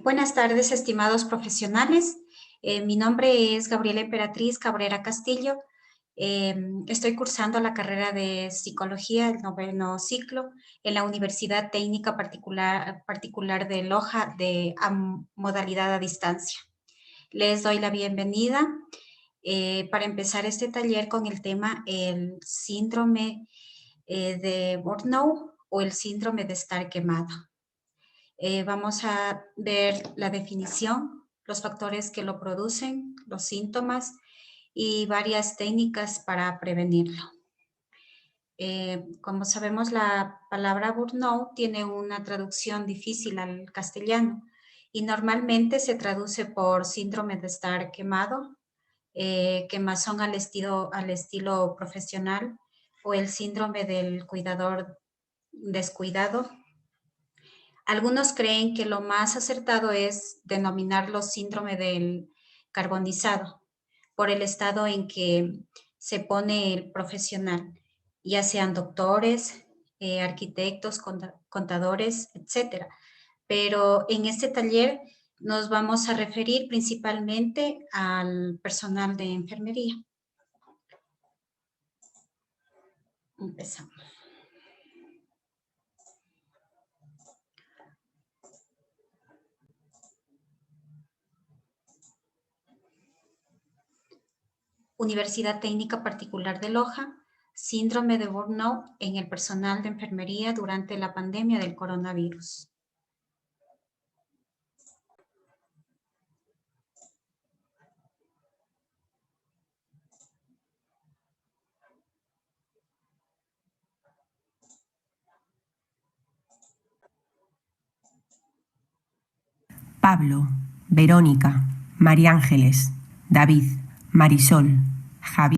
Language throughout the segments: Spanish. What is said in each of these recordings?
Buenas tardes, estimados profesionales. Mi nombre es Gabriela Emperatriz Cabrera Castillo. Estoy cursando la carrera de Psicología, el 9º ciclo, en la Universidad Técnica Particular de Loja modalidad a distancia. Les doy la bienvenida para empezar este taller con el tema el síndrome de burnout o el síndrome de estar quemado. Vamos a ver la definición, los factores que lo producen, los síntomas y varias técnicas para prevenirlo. Como sabemos, la palabra burnout tiene una traducción difícil al castellano y normalmente se traduce por síndrome de estar quemado, quemazón al estilo profesional o el síndrome del cuidador descuidado. Algunos creen que lo más acertado es denominarlo síndrome del carbonizado, por el estado en que se pone el profesional, ya sean doctores, arquitectos, contadores, etc. Pero en este taller nos vamos a referir principalmente al personal de enfermería. Empezamos. Universidad Técnica Particular de Loja, síndrome de burnout en el personal de enfermería durante la pandemia del coronavirus. Pablo, Verónica, María Ángeles, David, Marisol, Javier,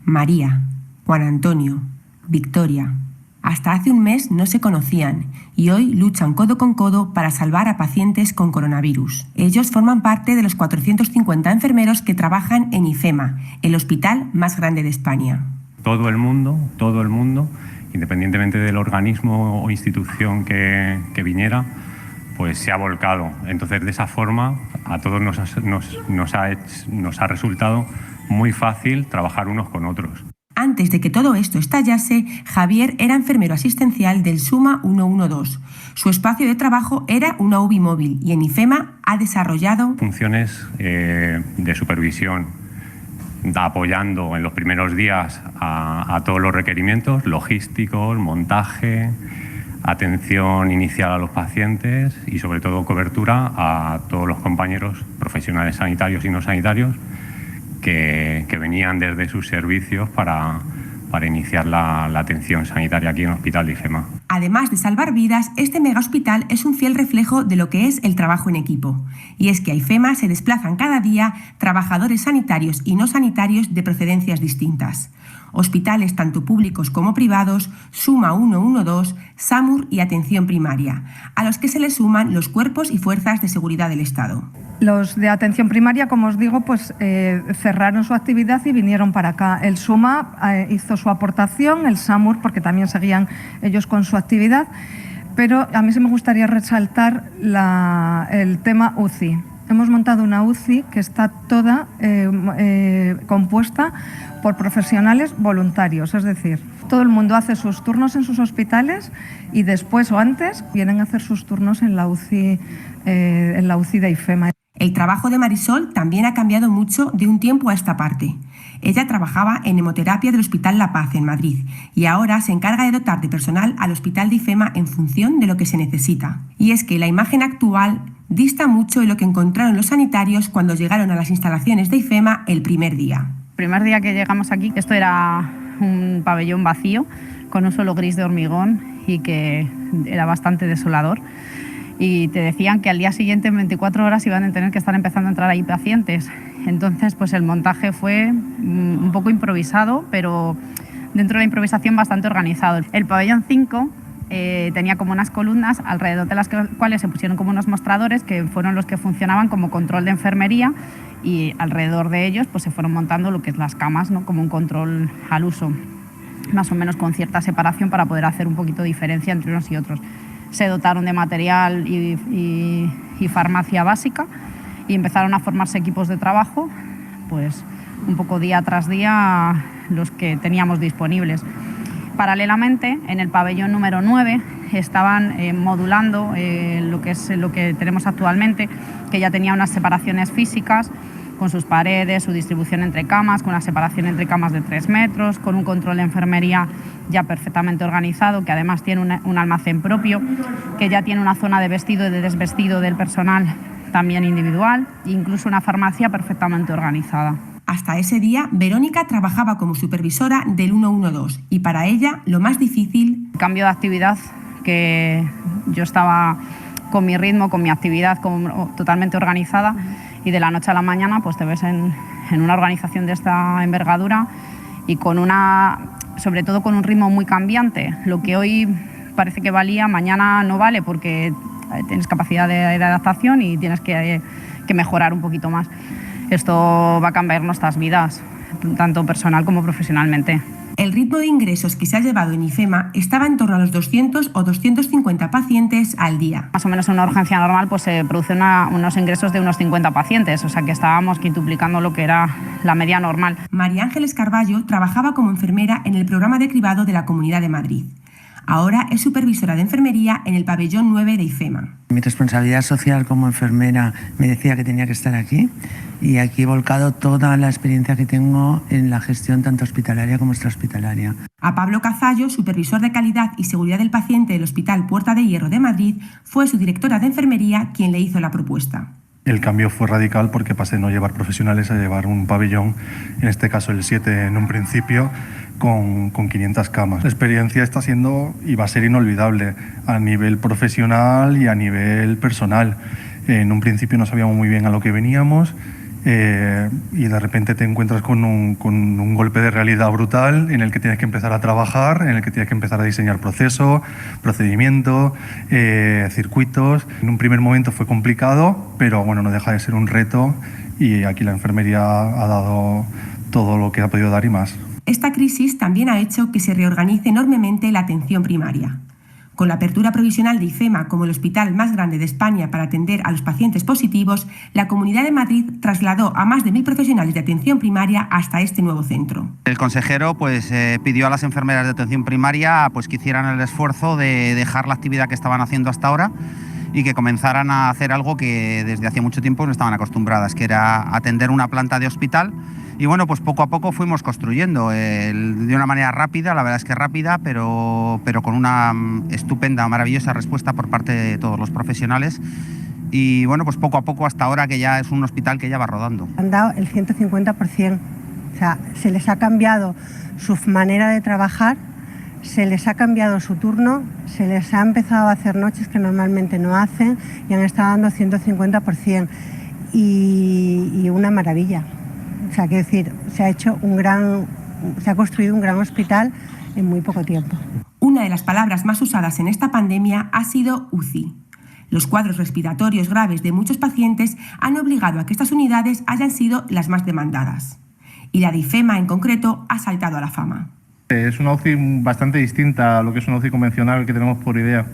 María, Juan Antonio, Victoria. Hasta hace un mes no se conocían y hoy luchan codo con codo para salvar a pacientes con coronavirus. Ellos forman parte de los 450 enfermeros que trabajan en IFEMA, el hospital más grande de España. Todo el mundo, independientemente del organismo o institución que viniera, pues se ha volcado. Entonces, de esa forma, a todos nos ha resultado muy fácil trabajar unos con otros. Antes de que todo esto estallase, Javier era enfermero asistencial del SUMA 112. Su espacio de trabajo era una UBI móvil y en IFEMA ha desarrollado funciones de supervisión, apoyando en los primeros días a todos los requerimientos logísticos, montaje, atención inicial a los pacientes y sobre todo cobertura a todos los compañeros profesionales sanitarios y no sanitarios que venían desde sus servicios para iniciar la atención sanitaria aquí en el Hospital de IFEMA. Además de salvar vidas, este megahospital es un fiel reflejo de lo que es el trabajo en equipo. Y es que a IFEMA se desplazan cada día trabajadores sanitarios y no sanitarios de procedencias distintas. Hospitales tanto públicos como privados, SUMA 112, SAMUR y Atención Primaria, a los que se les suman los cuerpos y fuerzas de seguridad del Estado. Los de atención primaria, como os digo, pues cerraron su actividad y vinieron para acá. El SUMA hizo su aportación, el SAMUR, porque también seguían ellos con su actividad, pero a mí sí me gustaría resaltar el tema UCI. Hemos montado una UCI que está toda compuesta por profesionales voluntarios, es decir, todo el mundo hace sus turnos en sus hospitales y después o antes vienen a hacer sus turnos en la UCI de IFEMA. El trabajo de Marisol también ha cambiado mucho de un tiempo a esta parte. Ella trabajaba en hemoterapia del Hospital La Paz, en Madrid, y ahora se encarga de dotar de personal al Hospital de IFEMA en función de lo que se necesita. Y es que la imagen actual dista mucho de lo que encontraron los sanitarios cuando llegaron a las instalaciones de IFEMA el primer día. El primer día que llegamos aquí, esto era un pabellón vacío, con un suelo gris de hormigón y que era bastante desolador. Y te decían que al día siguiente, en 24 horas, iban a tener que estar empezando a entrar ahí pacientes. Entonces, pues el montaje fue un poco improvisado, pero dentro de la improvisación bastante organizado. El pabellón 5 tenía como unas columnas alrededor de las cuales se pusieron como unos mostradores que fueron los que funcionaban como control de enfermería y alrededor de ellos pues se fueron montando lo que es las camas, ¿no? Como un control al uso. más o menos con cierta separación para poder hacer un poquito de diferencia entre unos y otros. Se dotaron de material y farmacia básica y empezaron a formarse equipos de trabajo, pues un poco día tras día los que teníamos disponibles. Paralelamente, en el pabellón número 9 estaban modulando lo que tenemos actualmente, que ya tenía unas separaciones físicas con sus paredes, su distribución entre camas, con una separación entre camas de 3 metros, con un control de enfermería ya perfectamente organizado, que además tiene un almacén propio, que ya tiene una zona de vestido y de desvestido del personal también individual, e incluso una farmacia perfectamente organizada. Hasta ese día, Verónica trabajaba como supervisora del 112 y para ella lo más difícil... El cambio de actividad, que yo estaba con mi ritmo, con mi actividad totalmente organizada y de la noche a la mañana pues te ves en una organización de esta envergadura y sobre todo con un ritmo muy cambiante. Lo que hoy parece que valía, mañana no vale porque tienes capacidad de adaptación y tienes que mejorar un poquito más. Esto va a cambiar nuestras vidas, tanto personal como profesionalmente. El ritmo de ingresos que se ha llevado en IFEMA estaba en torno a los 200 o 250 pacientes al día. Más o menos en una urgencia normal pues se producen unos ingresos de unos 50 pacientes, o sea que estábamos quintuplicando lo que era la media normal. María Ángeles Carballo trabajaba como enfermera en el programa de cribado de la Comunidad de Madrid. Ahora es supervisora de enfermería en el pabellón 9 de IFEMA. Mi responsabilidad social como enfermera me decía que tenía que estar aquí y aquí he volcado toda la experiencia que tengo en la gestión tanto hospitalaria como extrahospitalaria. A Pablo Cazallo, supervisor de calidad y seguridad del paciente del Hospital Puerta de Hierro de Madrid, fue su directora de enfermería quien le hizo la propuesta. El cambio fue radical porque pasé de no llevar profesionales a llevar un pabellón, en este caso el 7 en un principio, con 500 camas. La experiencia está siendo y va a ser inolvidable a nivel profesional y a nivel personal. En un principio no sabíamos muy bien a lo que veníamos y de repente te encuentras con un golpe de realidad brutal en el que tienes que empezar a trabajar, en el que tienes que empezar a diseñar procesos, procedimientos, circuitos. En un primer momento fue complicado, pero bueno, no deja de ser un reto y aquí la enfermería ha dado todo lo que ha podido dar y más. Esta crisis también ha hecho que se reorganice enormemente la atención primaria. Con la apertura provisional de IFEMA como el hospital más grande de España para atender a los pacientes positivos, la Comunidad de Madrid trasladó a más de 1.000 profesionales de atención primaria hasta este nuevo centro. El consejero pidió a las enfermeras de atención primaria que hicieran el esfuerzo de dejar la actividad que estaban haciendo hasta ahora y que comenzaran a hacer algo que desde hace mucho tiempo no estaban acostumbradas, que era atender una planta de hospital. Y bueno, pues poco a poco fuimos construyendo de una manera rápida, la verdad es que rápida, pero con una estupenda, maravillosa respuesta por parte de todos los profesionales. Y bueno, pues poco a poco hasta ahora que ya es un hospital que ya va rodando. Han dado el 150%, o sea, se les ha cambiado su manera de trabajar, se les ha cambiado su turno, se les ha empezado a hacer noches que normalmente no hacen y han estado dando 150% y una maravilla. O sea, quiero decir, se ha construido un gran hospital en muy poco tiempo. Una de las palabras más usadas en esta pandemia ha sido UCI. Los cuadros respiratorios graves de muchos pacientes han obligado a que estas unidades hayan sido las más demandadas. Y la de IFEMA en concreto ha saltado a la fama. Es una UCI bastante distinta a lo que es una UCI convencional que tenemos por idea,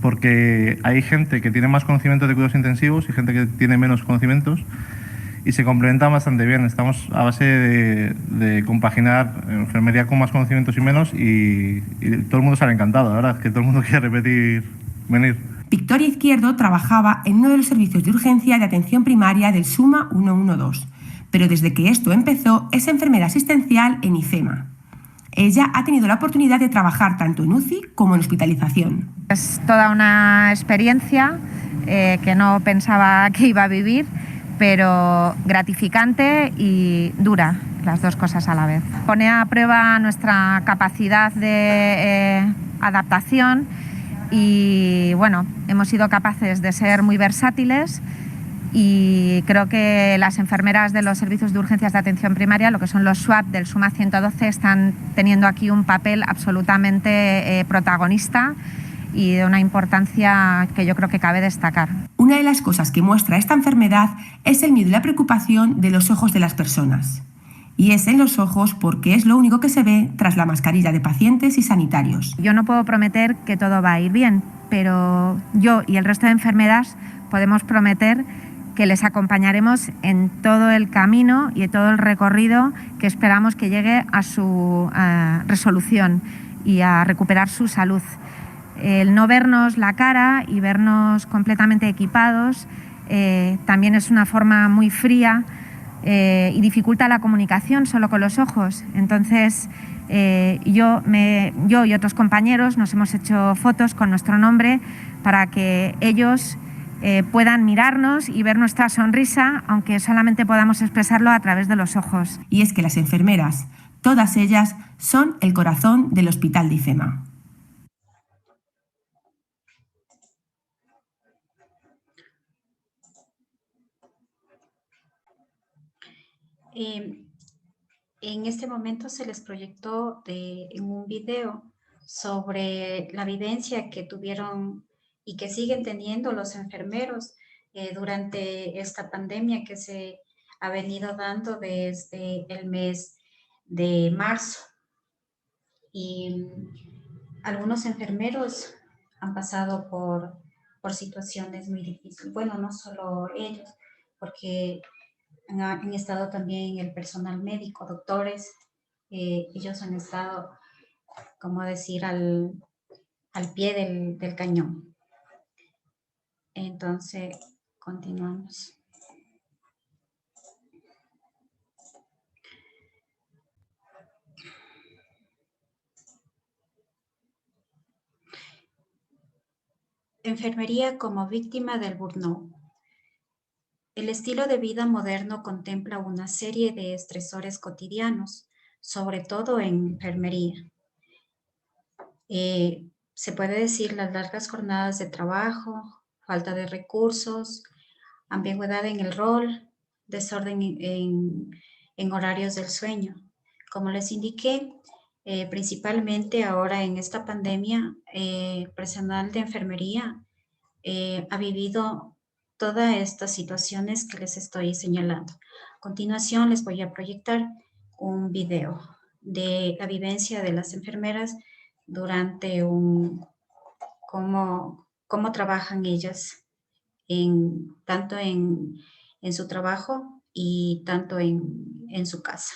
porque hay gente que tiene más conocimientos de cuidados intensivos y gente que tiene menos conocimientos y se complementan bastante bien. Estamos a base de compaginar enfermería con más conocimientos y menos y todo el mundo sale encantado, la verdad, que todo el mundo quiere repetir, venir. Victoria Izquierdo trabajaba en uno de los servicios de urgencia de atención primaria del SUMA 112, pero desde que esto empezó es enfermera asistencial en IFEMA. Ella ha tenido la oportunidad de trabajar tanto en UCI como en hospitalización. Es toda una experiencia que no pensaba que iba a vivir, pero gratificante y dura, las dos cosas a la vez. Pone a prueba nuestra capacidad de adaptación y bueno, hemos sido capaces de ser muy versátiles y creo que las enfermeras de los servicios de urgencias de atención primaria, lo que son los SWAP del SUMA 112, están teniendo aquí un papel absolutamente protagonista y de una importancia que yo creo que cabe destacar. Una de las cosas que muestra esta enfermedad es el miedo y la preocupación de los ojos de las personas. Y es en los ojos porque es lo único que se ve tras la mascarilla de pacientes y sanitarios. Yo no puedo prometer que todo va a ir bien, pero yo y el resto de enfermeras podemos prometer que les acompañaremos en todo el camino y en todo el recorrido que esperamos que llegue a su resolución y a recuperar su salud. El no vernos la cara y vernos completamente equipados también es una forma muy fría y dificulta la comunicación solo con los ojos. Entonces, yo y otros compañeros nos hemos hecho fotos con nuestro nombre para que ellos puedan mirarnos y ver nuestra sonrisa, aunque solamente podamos expresarlo a través de los ojos. Y es que las enfermeras, todas ellas, son el corazón del Hospital de IFEMA. En este momento se les proyectó en un video sobre la vivencia que tuvieron y que siguen teniendo los enfermeros durante esta pandemia que se ha venido dando desde el mes de marzo. Y algunos enfermeros han pasado por situaciones muy difíciles. Bueno, no solo ellos, porque han estado también el personal médico, doctores. Ellos han estado, como decir, al pie del cañón. Entonces, continuamos. Enfermería como víctima del burnout. El estilo de vida moderno contempla una serie de estresores cotidianos, sobre todo en enfermería. Se puede decir las largas jornadas de trabajo, falta de recursos, ambigüedad en el rol, desorden en horarios del sueño. Como les indiqué, principalmente ahora en esta pandemia, personal de enfermería ha vivido todas estas situaciones que les estoy señalando. A continuación les voy a proyectar un video de la vivencia de las enfermeras durante cómo trabajan ellas, tanto en su trabajo y tanto en su casa.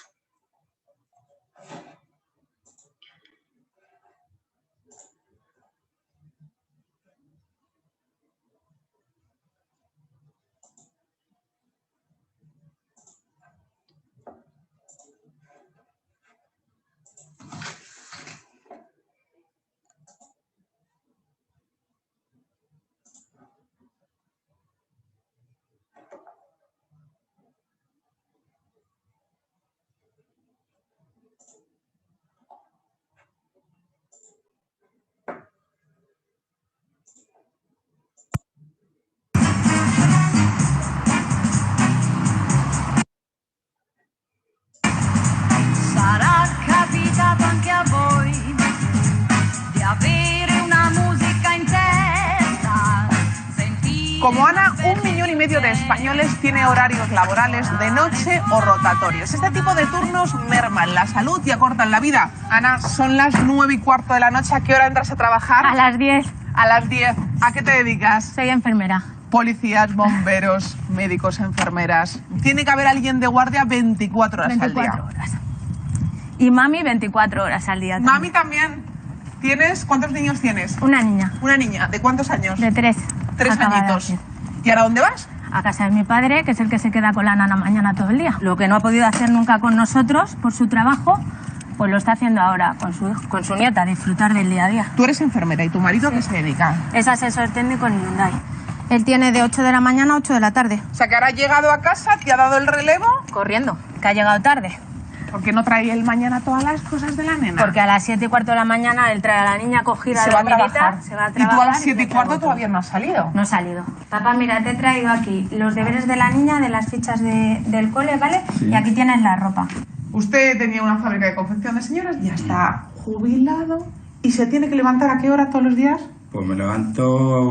Como Ana, 1,5 millones de españoles tiene horarios laborales de noche o rotatorios. Este tipo de turnos merman la salud y acortan la vida. Ana, son las 9:15 de la noche. ¿A qué hora entras a trabajar? A las 10. A las 10. ¿A qué te dedicas? Soy enfermera. Policías, bomberos, médicos, enfermeras. Tiene que haber alguien de guardia 24 horas al día. 24 horas. Y mami 24 horas al día. Mami también. ¿Cuántos niños tienes? Una niña. Una niña. ¿De cuántos años? De 3. 3 añitos. ¿Y ahora dónde vas? A casa de mi padre, que es el que se queda con la nana mañana todo el día. Lo que no ha podido hacer nunca con nosotros por su trabajo, pues lo está haciendo ahora con su nieta, disfrutar del día a día. Tú eres enfermera y tu marido ¿a qué se dedica? Es asesor técnico en Hyundai. Él tiene de 8 de la mañana a 8 de la tarde. O sea que ahora ha llegado a casa, te ha dado el relevo. Corriendo, que ha llegado tarde. ¿Por qué no trae él mañana todas las cosas de la nena? Porque a las 7:15 de la mañana él trae a la niña cogida se a va la a trabajar. Se va a trabajar. Y tú a las 7:15 todavía no has salido. No he salido. Papá, mira, te he traído aquí los deberes de la niña, de las fichas del cole, ¿vale? Sí. Y aquí tienes la ropa. Usted tenía una fábrica de confección de señoras, ya está jubilado. ¿Y se tiene que levantar a qué hora todos los días? Pues me levanto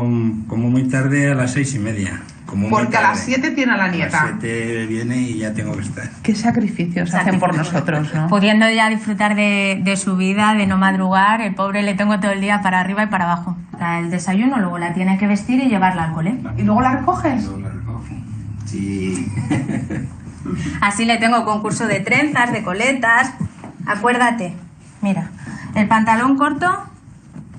como muy tarde a las 6:30. como porque a las 7 tiene a la nieta. A las 7 viene y ya tengo que estar. Qué sacrificios hacen por nosotros, ¿no? Pudiendo ya disfrutar de su vida, de no madrugar, el pobre le tengo todo el día para arriba y para abajo. El desayuno, luego la tiene que vestir y llevarla al cole. ¿Y luego la recoges? Luego la recojo. Sí. Así le tengo concurso de trenzas, de coletas. Acuérdate, mira, el pantalón corto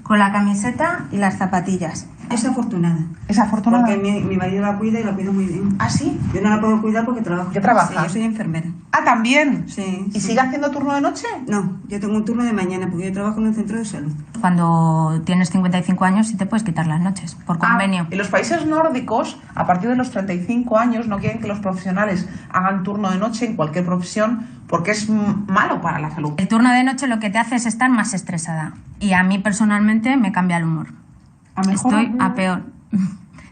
con la camiseta y las zapatillas. Es afortunada. ¿Es afortunada? Porque mi marido la cuida y la cuida muy bien. ¿Ah, sí? Yo no la puedo cuidar porque trabajo. ¿Qué trabaja? Sí, yo soy enfermera. Ah, ¿también? Sí. ¿Y sigue haciendo turno de noche? No, yo tengo un turno de mañana porque yo trabajo en un centro de salud. Cuando tienes 55 años sí te puedes quitar las noches, por convenio. En los países nórdicos, a partir de los 35 años, no quieren que los profesionales hagan turno de noche en cualquier profesión porque es malo para la salud. El turno de noche lo que te hace es estar más estresada. Y a mí personalmente me cambia el humor. ¿A mejor? Estoy a peor.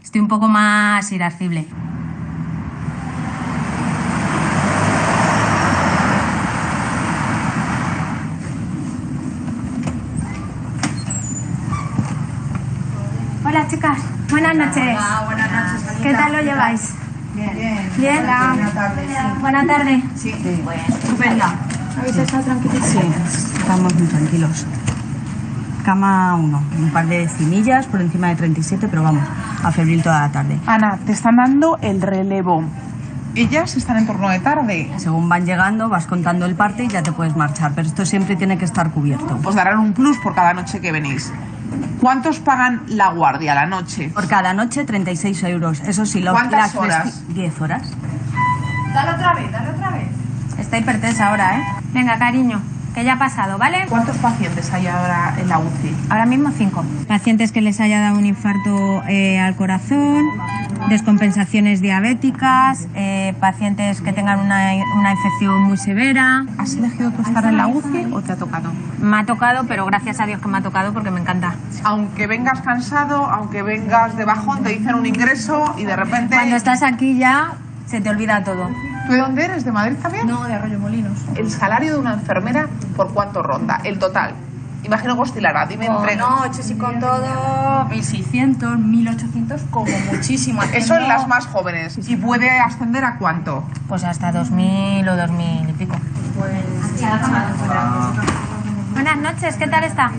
Estoy un poco más irascible. Hola chicas, buenas noches. Hola, buenas noches, Anita. ¿Qué tal lo lleváis? Bien. ¿Bien? Hola. Buena tarde. Sí. Buena tarde. Sí. Bueno, estupenda. ¿Habéis estado tranquilos? Sí, estamos muy tranquilos. Cama 1, un par de cinillas por encima de 37, pero vamos, a febril toda la tarde. Ana, te están dando el relevo. Ellas están en turno de tarde. Según van llegando, vas contando el parte y ya te puedes marchar, pero esto siempre tiene que estar cubierto. Os darán un plus por cada noche que venís. ¿Cuántos pagan la guardia a la noche? Por cada noche 36 euros. Eso sí, ¿Cuántas horas? 10 horas. Dale otra vez, dale otra vez. Está hipertensa ahora, ¿eh? Venga, cariño, que ya ha pasado, ¿vale? ¿Cuántos pacientes hay ahora en la UCI? Ahora mismo 5. Pacientes que les haya dado un infarto al corazón, descompensaciones diabéticas, pacientes que tengan una infección muy severa. ¿Has elegido tú estar en la UCI o te ha tocado? Me ha tocado, pero gracias a Dios que me ha tocado porque me encanta. Aunque vengas cansado, aunque vengas de bajón, te dicen un ingreso y de repente... Cuando estás aquí ya se te olvida todo. ¿Tú de dónde eres? ¿De Madrid también? No, de Arroyomolinos. ¿El salario de una enfermera por cuánto ronda? El total. Imagino que oscilará, dime entre... noches y con todo, 1.600, 1.800, como muchísimo. Eso en las más jóvenes. ¿Y puede ascender a cuánto? Pues hasta 2.000 o 2.000 y pico. Buenas noches, ¿qué tal está?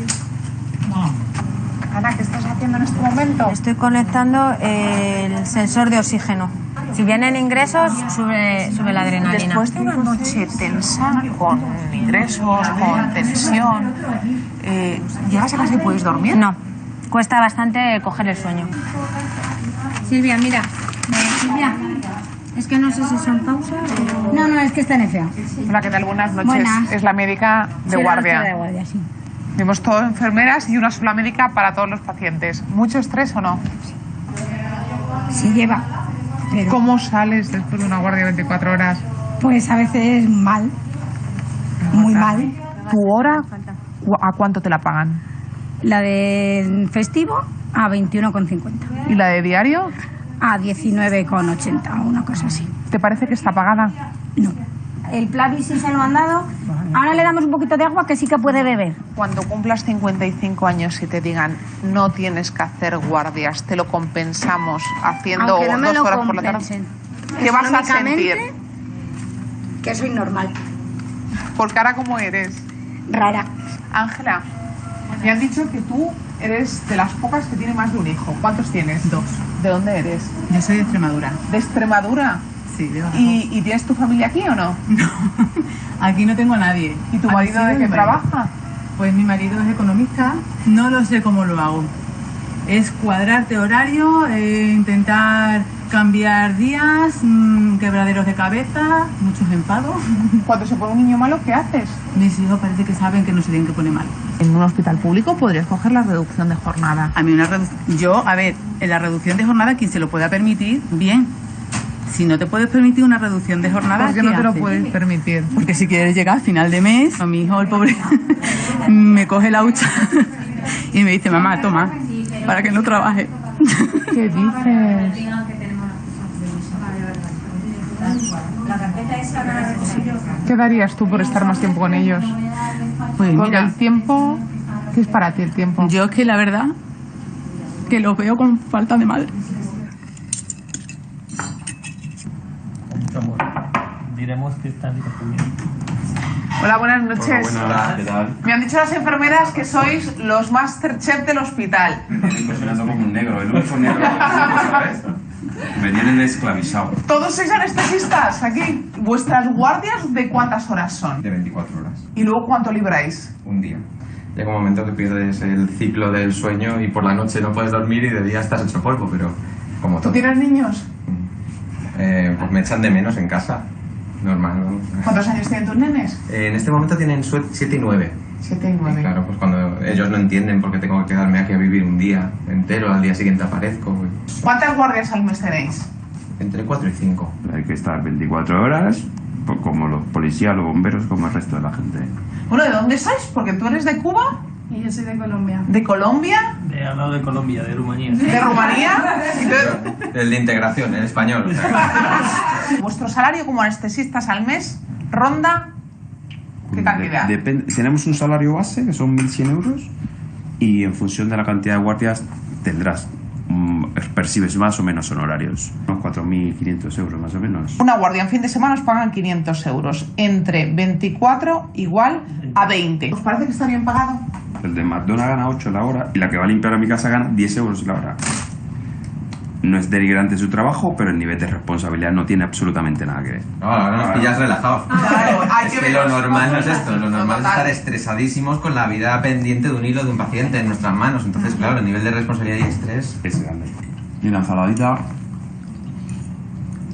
Ana, ¿qué estás haciendo en este momento? Estoy conectando el sensor de oxígeno. Si vienen ingresos, sube la adrenalina. Después de una noche tensa, con ingresos, con tensión, ¿llegas a casa y puedes dormir? No, cuesta bastante coger el sueño. Silvia, mira. Silvia, es que no sé si son pausas o... No, es que está en FA. Hola, ¿qué tal? Buenas noches. Buenas. Es la médica de Soy la guardia. doctora de guardia, sí. Vemos todo enfermeras y una sola médica para todos los pacientes. ¿Mucho estrés o no? Sí lleva. Pero, ¿Cómo sales después de una guardia de 24 horas? pues a veces mal. Muy mal. ¿Tu hora a cuánto te la pagan? La de festivo a 21,50. ¿Y la de diario? A 19,80 o una cosa así. ¿Te parece que está pagada? No. El Plavi sí se lo han dado. Ahora le damos un poquito de agua que sí que puede beber. Cuando cumplas 55 años y te digan no tienes que hacer guardias, te lo compensamos haciendo Aunque no me 2 lo horas por la tarde. compensen. ¿Qué vas a Económicamente, sentir? Que soy normal. Porque ahora ¿cómo eres? Rara. Ángela, me han dicho que tú eres de las pocas que tiene más de un hijo. ¿Cuántos tienes? 2. ¿De dónde eres? Yo soy de Extremadura. ¿De Extremadura? Sí, de Badajoz. ¿Y tienes tu familia aquí o no? No, aquí no tengo a nadie. ¿Y tu marido de qué trabaja? Pues mi marido es economista, no lo sé cómo lo hago. Es cuadrarte horario, intentar cambiar días, quebraderos de cabeza, muchos enfados. Cuando se pone un niño malo, ¿qué haces? Mis hijos parece que saben que no se tienen que poner mal. En un hospital público podrías coger la reducción de jornada. A mí en la reducción de jornada, quien se lo pueda permitir, bien. Si no te puedes permitir una reducción de jornada, ¿Por qué ¿qué no te lo haces? puedes permitir? Porque si quieres llegar a final de mes, a mi hijo, el pobre, me coge la hucha y me dice, mamá, toma, para que no trabaje. ¿Qué dices? ¿Qué darías tú por estar más tiempo con ellos? Pues Porque mira, el tiempo, ¿qué es para ti el tiempo? yo es que la verdad, que lo veo con falta de madre. diremos que están respondiendo. Hola, buenas noches. Hola, ¿qué tal? Me han dicho las enfermeras que sois los masterchef del hospital. Me estoy impresionando como un negro, el único negro que ¿sabes? Me tienen esclavizado. ¿Todos sois anestesistas aquí? ¿Vuestras guardias de cuántas horas son? De 24 horas. ¿Y luego cuánto libráis? Un día. Llega un momento que pierdes el ciclo del sueño y por la noche no puedes dormir y de día estás hecho polvo, pero como ¿Tú todo. tienes niños? Pues me echan de menos en casa. Normal, ¿no? ¿Cuántos años tienen tus nenes? En este momento tienen 7 y 9. 7 y 9. Claro, pues cuando ellos no entienden por qué tengo que quedarme aquí a vivir un día entero, al día siguiente aparezco. ¿Cuántas guardias al mes tenéis? Entre 4 y 5. Hay que estar 24 horas, como los policías, los bomberos, como el resto de la gente. Bueno, ¿de dónde sois? Porque tú eres de Cuba. Y yo soy de Colombia. ¿De Colombia? De al lado de Colombia, de Rumanía. ¿De Rumanía? El de integración, en español. ¿Vuestro salario como anestesistas al mes ronda qué cantidad? Tenemos un salario base que son 1.100 euros y en función de la cantidad de guardias tendrás, percibes más o menos honorarios. Unos 4.500 euros más o menos. Una guardia en fin de semana os pagan 500 euros. Entre 24 igual a 20. ¿Os parece que está bien pagado? El de McDonald's gana 8 la hora y la que va a limpiar a mi casa gana 10 euros la hora. No es denigrante su trabajo, pero el nivel de responsabilidad no tiene absolutamente nada que ver. No, ahora nos pillas relajados. Claro, hay Es que lo normal no es esto, lo normal es estar estresadísimos con la vida pendiente de un hilo de un paciente en nuestras manos. Entonces, claro, el nivel de responsabilidad y estrés es grande. Y una ensaladita.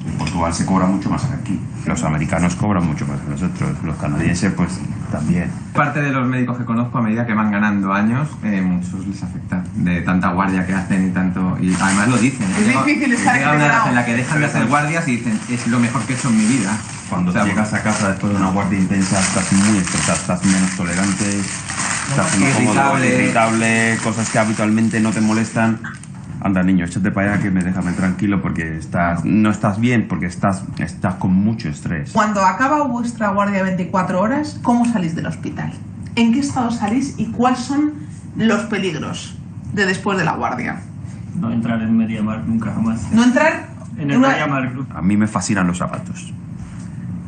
En Portugal se cobra mucho más que aquí. Los americanos cobran mucho más que nosotros. Los canadienses, pues también. Parte de los médicos que conozco, a medida que van ganando años, muchos les afecta de tanta guardia que hacen y tanto. Y además lo dicen. Es difícil estar llega una edad equilibrado. en la que dejan de hacer guardias y dicen, es lo mejor que he hecho en mi vida. Cuando llegas a casa después de una guardia intensa, estás muy estresado, estás menos tolerante, estás incómodo, irritable, cosas que habitualmente no te molestan. Anda, niño, échate para allá que déjame tranquilo porque no estás bien, porque estás con mucho estrés. Cuando acaba vuestra guardia de 24 horas, ¿cómo salís del hospital? ¿En qué estado salís y cuáles son los peligros de después de la guardia? No entrar en MediaMarkt nunca jamás. No entrar en el MediaMarkt. A mí me fascinan los zapatos.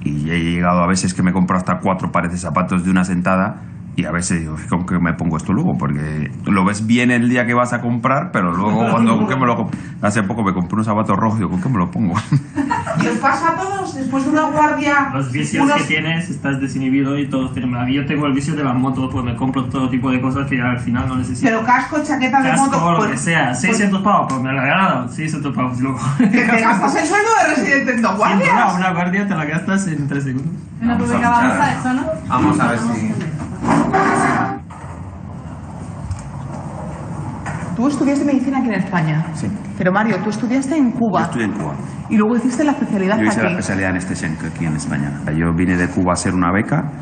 Y he llegado a veces que me compro hasta 4 pares de zapatos de una sentada. Y a veces digo, ¿con qué me pongo esto luego? Porque lo ves bien el día que vas a comprar, pero luego cuando ¿con qué me lo hace poco me compré unos zapatos rojos y digo, ¿con qué me lo pongo? ¿Y os pasa a todos después de una guardia? Los vicios que tienes, estás desinhibido y todos tenemos. Yo tengo el vicio de las motos, pues me compro todo tipo de cosas que al final no necesito. Pero casco, chaqueta de moto... Casco, lo pues, que sea, 600 pavos, pues me la he ganado, 600 pavos luego. ¿Te gastas el sueldo de residente en 2 guardias? Una guardia te la gastas en 3 segundos. En la pública avanza eso, ¿no? Vamos a ver si... Tú estudiaste medicina aquí en España. Sí. Pero Mario, tú estudiaste en Cuba. Yo estudié en Cuba. Y luego hiciste la especialidad Yo hice la aquí. especialidad en anestesia aquí en España. Yo vine de Cuba a hacer una beca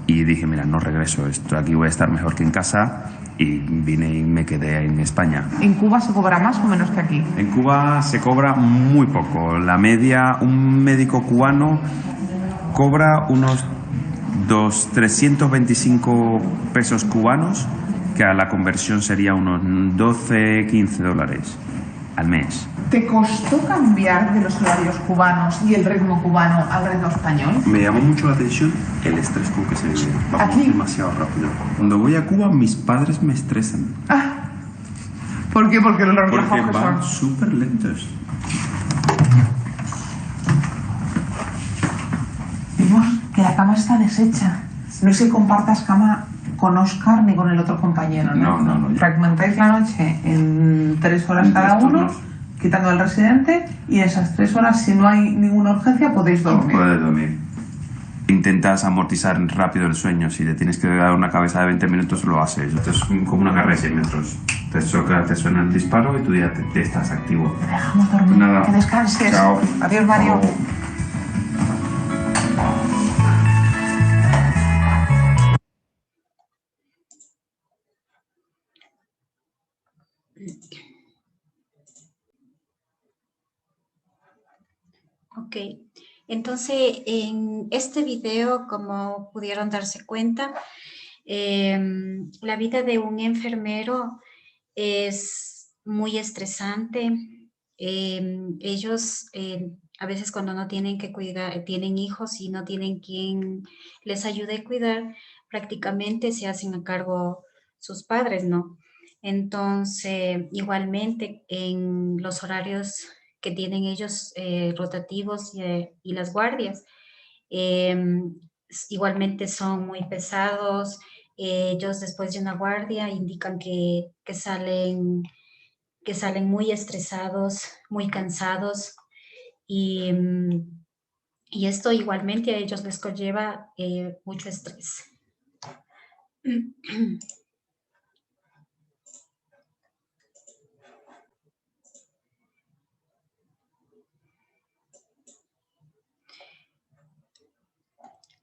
y dije, mira, no regreso, aquí voy a estar mejor que en casa, y vine y me quedé en España. ¿En Cuba se cobra más o menos que aquí? En Cuba se cobra muy poco. La media, un médico cubano cobra unos 325 pesos cubanos, que a la conversión sería unos 12, 15 dólares al mes. ¿Te costó cambiar de los salarios cubanos y el ritmo cubano al ritmo español? Me llamó mucho la atención el estrés con que se vive. Vamos ¿Aquí? demasiado rápido. Cuando voy a Cuba, mis padres me estresan. ¿Por qué? Porque los Porque relajados que van son. súper lentos. Vemos que la cama está deshecha. No es que compartas cama con Óscar ni con el otro compañero, ¿no? No. Fragmentáis la noche en 3 horas cada uno, quitando al residente, y esas 3 horas, si no hay ninguna urgencia, podéis dormir. Puedes dormir. Intentas amortizar rápido el sueño. Si te tienes que dar una cabeza de 20 minutos, lo haces. Esto es como una carrera de 100 metros. Te suena el disparo y tú ya te estás activo. Te dejamos dormir. Nada. Que descanses. Chao. Adiós, Mario. Chao. Ok, entonces en este video, como pudieron darse cuenta, la vida de un enfermero es muy estresante. Ellos a veces cuando no tienen que cuidar, tienen hijos y no tienen quien les ayude a cuidar, prácticamente se hacen a cargo sus padres, ¿no? Entonces, igualmente en los horarios que tienen ellos rotativos y las guardias, igualmente son muy pesados. Ellos después de una guardia indican que salen muy estresados, muy cansados y, y esto igualmente a ellos les conlleva mucho estrés.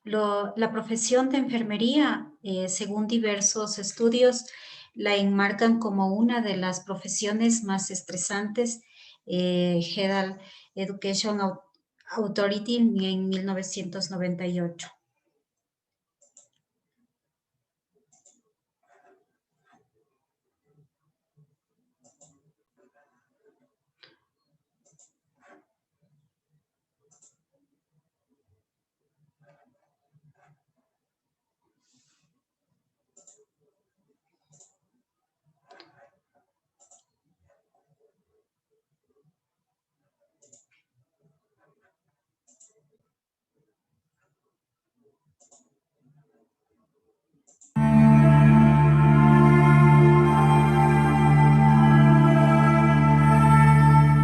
La profesión de enfermería, según diversos estudios, la enmarcan como una de las profesiones más estresantes. Health Education Authority en 1998.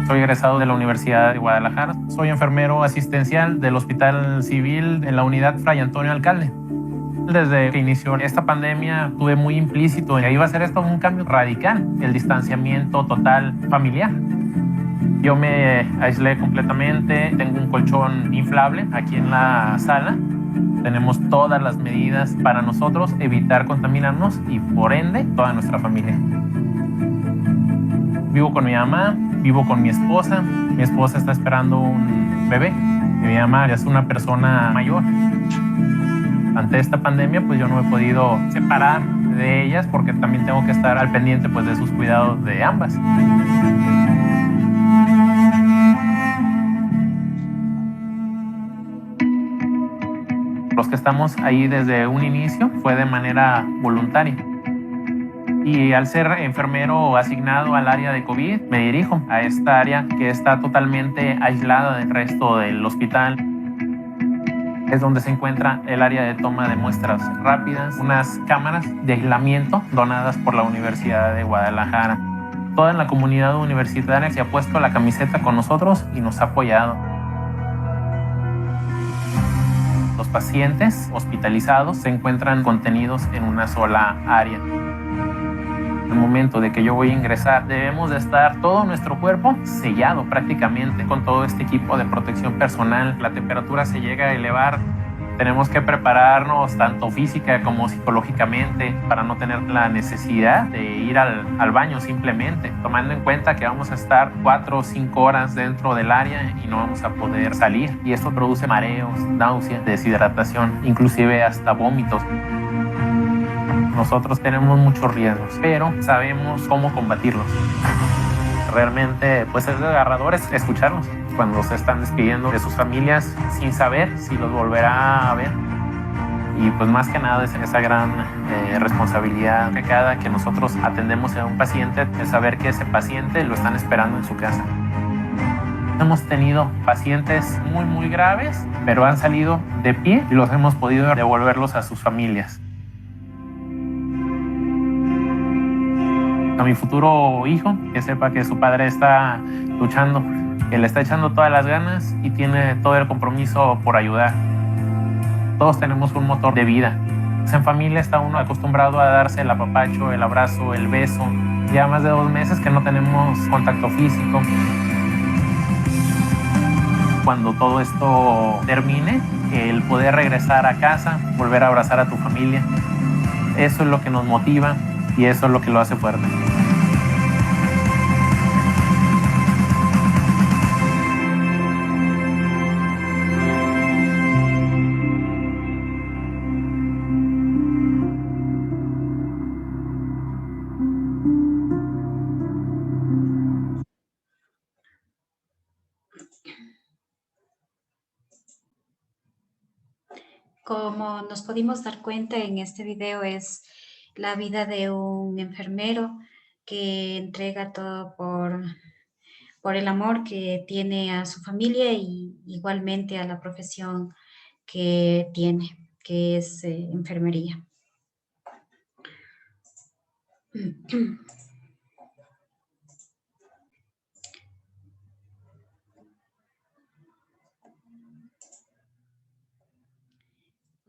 Soy egresado de la Universidad de Guadalajara. Soy enfermero asistencial del Hospital Civil en la unidad Fray Antonio Alcalde. Desde que inició esta pandemia tuve muy implícito que iba a ser esto un cambio radical, el distanciamiento total familiar. Yo me aislé completamente, tengo un colchón inflable aquí en la sala. Tenemos todas las medidas para nosotros evitar contaminarnos y por ende toda nuestra familia. Vivo con mi mamá, vivo con mi esposa. Mi esposa está esperando un bebé. Mi mamá es una persona mayor. Ante esta pandemia, pues yo no me he podido separar de ellas porque también tengo que estar al pendiente pues, de sus cuidados de ambas. Los que estamos ahí desde un inicio fue de manera voluntaria. Y al ser enfermero asignado al área de COVID, me dirijo a esta área que está totalmente aislada del resto del hospital. Es donde se encuentra el área de toma de muestras rápidas, unas cámaras de aislamiento donadas por la Universidad de Guadalajara. Toda la comunidad universitaria se ha puesto la camiseta con nosotros y nos ha apoyado. Los pacientes hospitalizados se encuentran contenidos en una sola área. En el momento de que yo voy a ingresar, debemos de estar todo nuestro cuerpo sellado prácticamente con todo este equipo de protección personal. La temperatura se llega a elevar. Tenemos que prepararnos tanto física como psicológicamente para no tener la necesidad de ir al baño simplemente, tomando en cuenta que vamos a estar 4 o 5 horas dentro del área y no vamos a poder salir. Y esto produce mareos, náuseas, deshidratación, inclusive hasta vómitos. Nosotros tenemos muchos riesgos, pero sabemos cómo combatirlos. Realmente, pues es desgarrador escucharlos cuando se están despidiendo de sus familias sin saber si los volverá a ver. Y pues más que nada es esa gran responsabilidad que cada que nosotros atendemos a un paciente, el saber que ese paciente lo están esperando en su casa. Hemos tenido pacientes muy graves, pero han salido de pie y los hemos podido devolverlos a sus familias. A mi futuro hijo, que sepa que su padre está luchando, que le está echando todas las ganas y tiene todo el compromiso por ayudar. Todos tenemos un motor de vida. En familia está uno acostumbrado a darse el apapacho, el abrazo, el beso. Ya más de 2 meses que no tenemos contacto físico. Cuando todo esto termine, el poder regresar a casa, volver a abrazar a tu familia, eso es lo que nos motiva y eso es lo que lo hace fuerte. como nos pudimos dar cuenta en este video, es la vida de un enfermero que entrega todo por el amor que tiene a su familia y igualmente a la profesión que tiene, que es enfermería.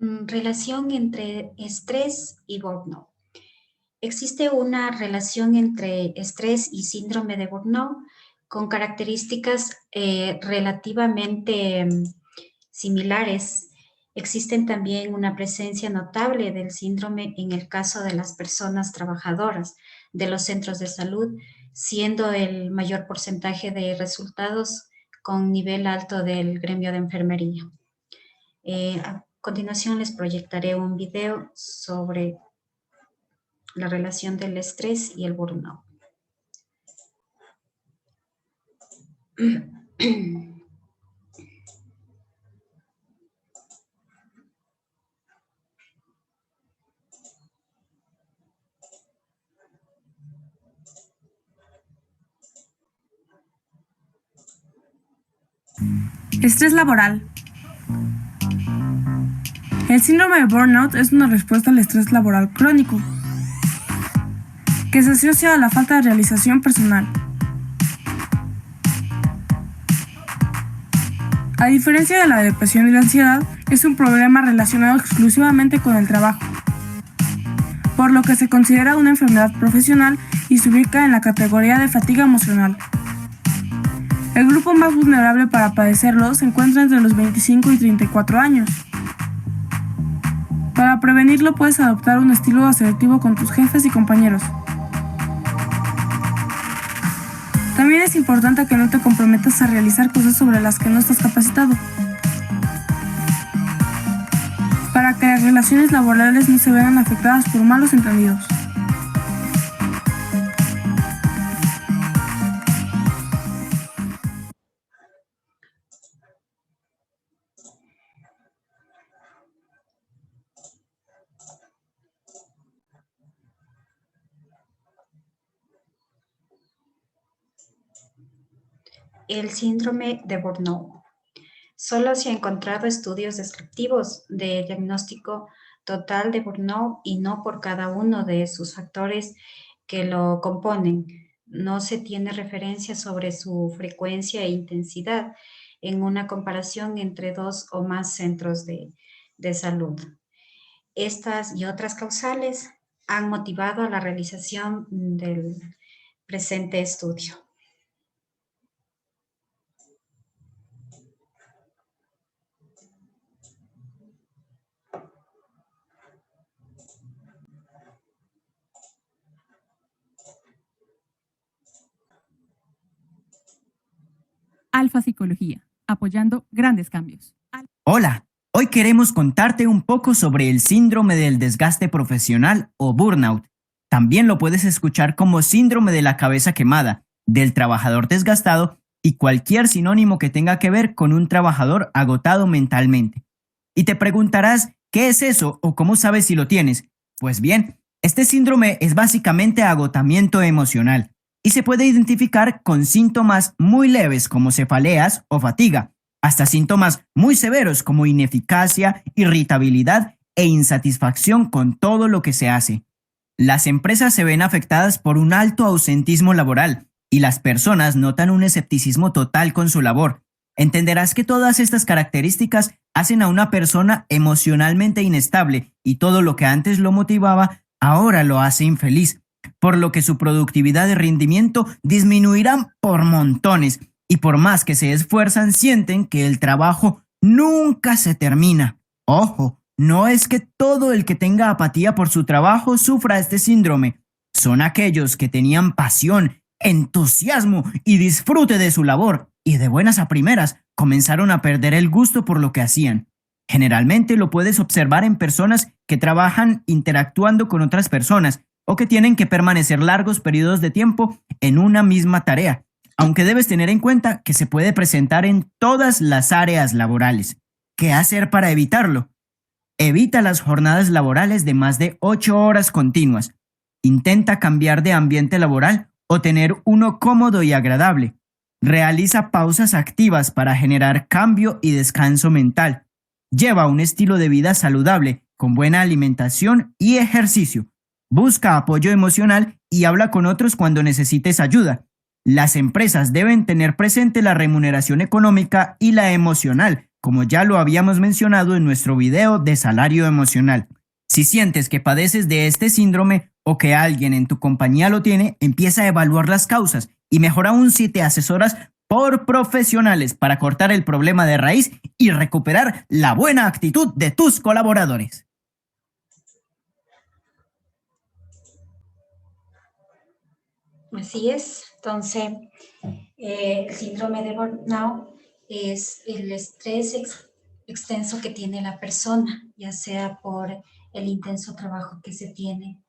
Relación entre estrés y burnout. Existe una relación entre estrés y síndrome de burnout con características relativamente similares. Existen también una presencia notable del síndrome en el caso de las personas trabajadoras de los centros de salud, siendo el mayor porcentaje de resultados con nivel alto del gremio de enfermería. A continuación les proyectaré un video sobre la relación del estrés y el burnout. Estrés laboral. El síndrome de burnout es una respuesta al estrés laboral crónico, que se asocia a la falta de realización personal. A diferencia de la depresión y la ansiedad, es un problema relacionado exclusivamente con el trabajo, por lo que se considera una enfermedad profesional y se ubica en la categoría de fatiga emocional. El grupo más vulnerable para padecerlo se encuentra entre los 25 y 34 años. Para prevenirlo puedes adoptar un estilo asertivo con tus jefes y compañeros. También es importante que no te comprometas a realizar cosas sobre las que no estás capacitado, para que las relaciones laborales no se vean afectadas por malos entendidos. El síndrome de burnout. Solo se han encontrado estudios descriptivos de diagnóstico total de burnout y no por cada uno de sus factores que lo componen. No se tiene referencia sobre su frecuencia e intensidad en una comparación entre dos o más centros de salud. Estas y otras causales han motivado a la realización del presente estudio. Alfa Psicología, apoyando grandes cambios. Hola, hoy queremos contarte un poco sobre el síndrome del desgaste profesional o burnout. También lo puedes escuchar como síndrome de la cabeza quemada, del trabajador desgastado y cualquier sinónimo que tenga que ver con un trabajador agotado mentalmente. Y te preguntarás, ¿qué es eso o cómo sabes si lo tienes? Pues bien, este síndrome es básicamente agotamiento emocional y se puede identificar con síntomas muy leves como cefaleas o fatiga, hasta síntomas muy severos como ineficacia, irritabilidad e insatisfacción con todo lo que se hace. Las empresas se ven afectadas por un alto ausentismo laboral y las personas notan un escepticismo total con su labor. Entenderás que todas estas características hacen a una persona emocionalmente inestable y todo lo que antes lo motivaba ahora lo hace infeliz, por lo que su productividad y rendimiento disminuirán por montones y por más que se esfuerzan sienten que el trabajo nunca se termina. Ojo, no es que todo el que tenga apatía por su trabajo sufra este síndrome. Son aquellos que tenían pasión, entusiasmo y disfrute de su labor y de buenas a primeras comenzaron a perder el gusto por lo que hacían. Generalmente lo puedes observar en personas que trabajan interactuando con otras personas o que tienen que permanecer largos periodos de tiempo en una misma tarea, aunque debes tener en cuenta que se puede presentar en todas las áreas laborales. ¿Qué hacer para evitarlo? Evita las jornadas laborales de más de 8 horas continuas. Intenta cambiar de ambiente laboral o tener uno cómodo y agradable. Realiza pausas activas para generar cambio y descanso mental. Lleva un estilo de vida saludable, con buena alimentación y ejercicio. Busca apoyo emocional y habla con otros cuando necesites ayuda. Las empresas deben tener presente la remuneración económica y la emocional, como ya lo habíamos mencionado en nuestro video de salario emocional. Si sientes que padeces de este síndrome o que alguien en tu compañía lo tiene, empieza a evaluar las causas y mejor aún si te asesoras por profesionales para cortar el problema de raíz y recuperar la buena actitud de tus colaboradores. Así es. Entonces, el síndrome de burnout es el estrés extenso que tiene la persona, ya sea por el intenso trabajo que se tiene.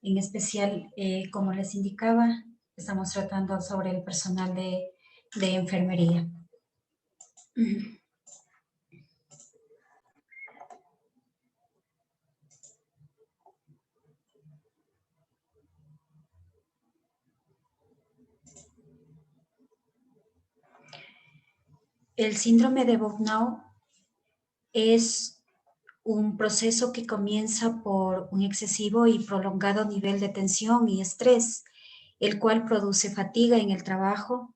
En especial, como les indicaba, estamos tratando sobre el personal de enfermería. El síndrome de burnout es un proceso que comienza por un excesivo y prolongado nivel de tensión y estrés, el cual produce fatiga en el trabajo,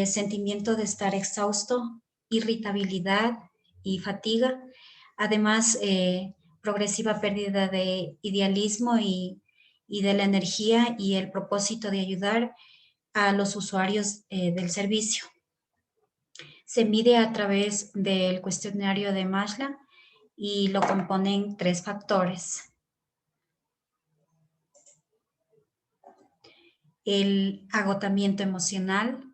sentimiento de estar exhausto, irritabilidad y fatiga, además progresiva pérdida de idealismo y de la energía y el propósito de ayudar a los usuarios del servicio. Se mide a través del cuestionario de Maslow y lo componen 3 factores. El agotamiento emocional,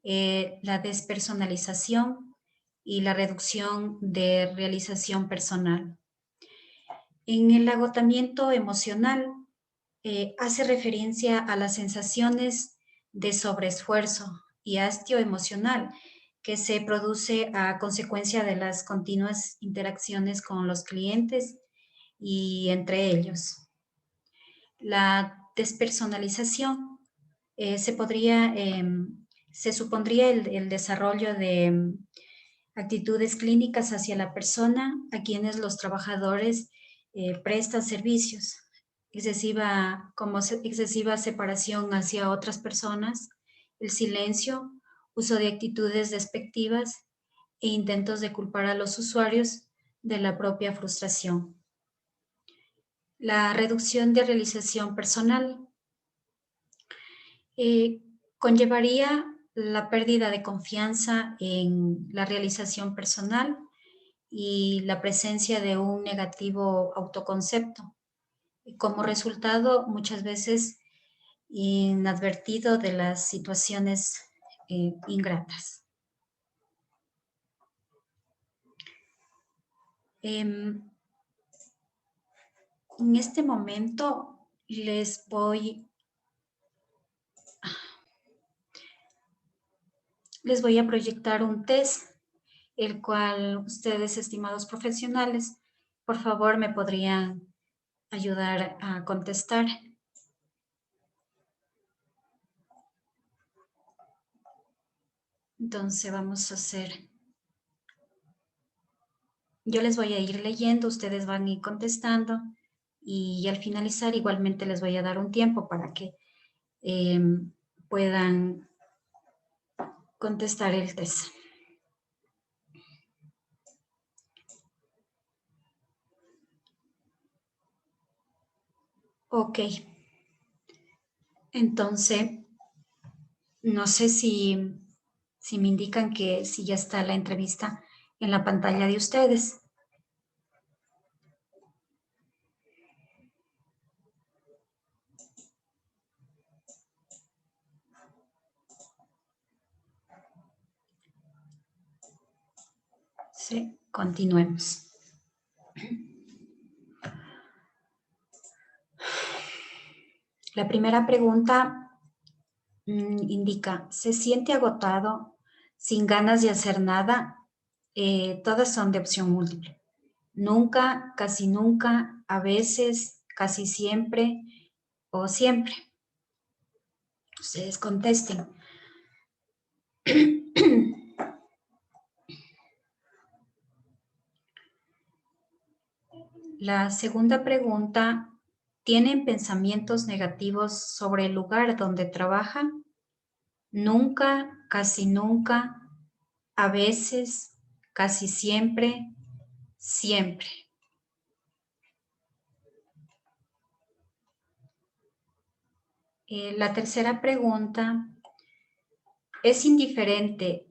la despersonalización y la reducción de realización personal. En el agotamiento emocional hace referencia a las sensaciones de sobreesfuerzo y hastio emocional que se produce a consecuencia de las continuas interacciones con los clientes y entre ellos. La despersonalización se supondría el desarrollo de actitudes clínicas hacia la persona a quienes los trabajadores prestan servicios, excesiva separación hacia otras personas, el silencio, uso de actitudes despectivas e intentos de culpar a los usuarios de la propia frustración. La reducción de realización personal conllevaría la pérdida de confianza en la realización personal y la presencia de un negativo autoconcepto. Como resultado, muchas veces inadvertido de las situaciones ingratas. En este momento les voy a proyectar un test, el cual ustedes, estimados profesionales, por favor me podrían ayudar a contestar. Entonces vamos a hacer, yo les voy a ir leyendo, ustedes van a ir contestando y al finalizar igualmente les voy a dar un tiempo para que puedan contestar el test. Ok. Entonces, no sé si me indican que si ya está la entrevista en la pantalla de ustedes. Sí, continuemos. La primera pregunta indica, ¿se siente agotado, sin ganas de hacer nada? Todas son de opción múltiple. nunca, casi nunca, a veces, casi siempre o siempre. Ustedes contesten. La segunda pregunta, ¿tienen pensamientos negativos sobre el lugar donde trabajan? Nunca, casi nunca, a veces, casi siempre, siempre. La tercera pregunta, ¿es indiferente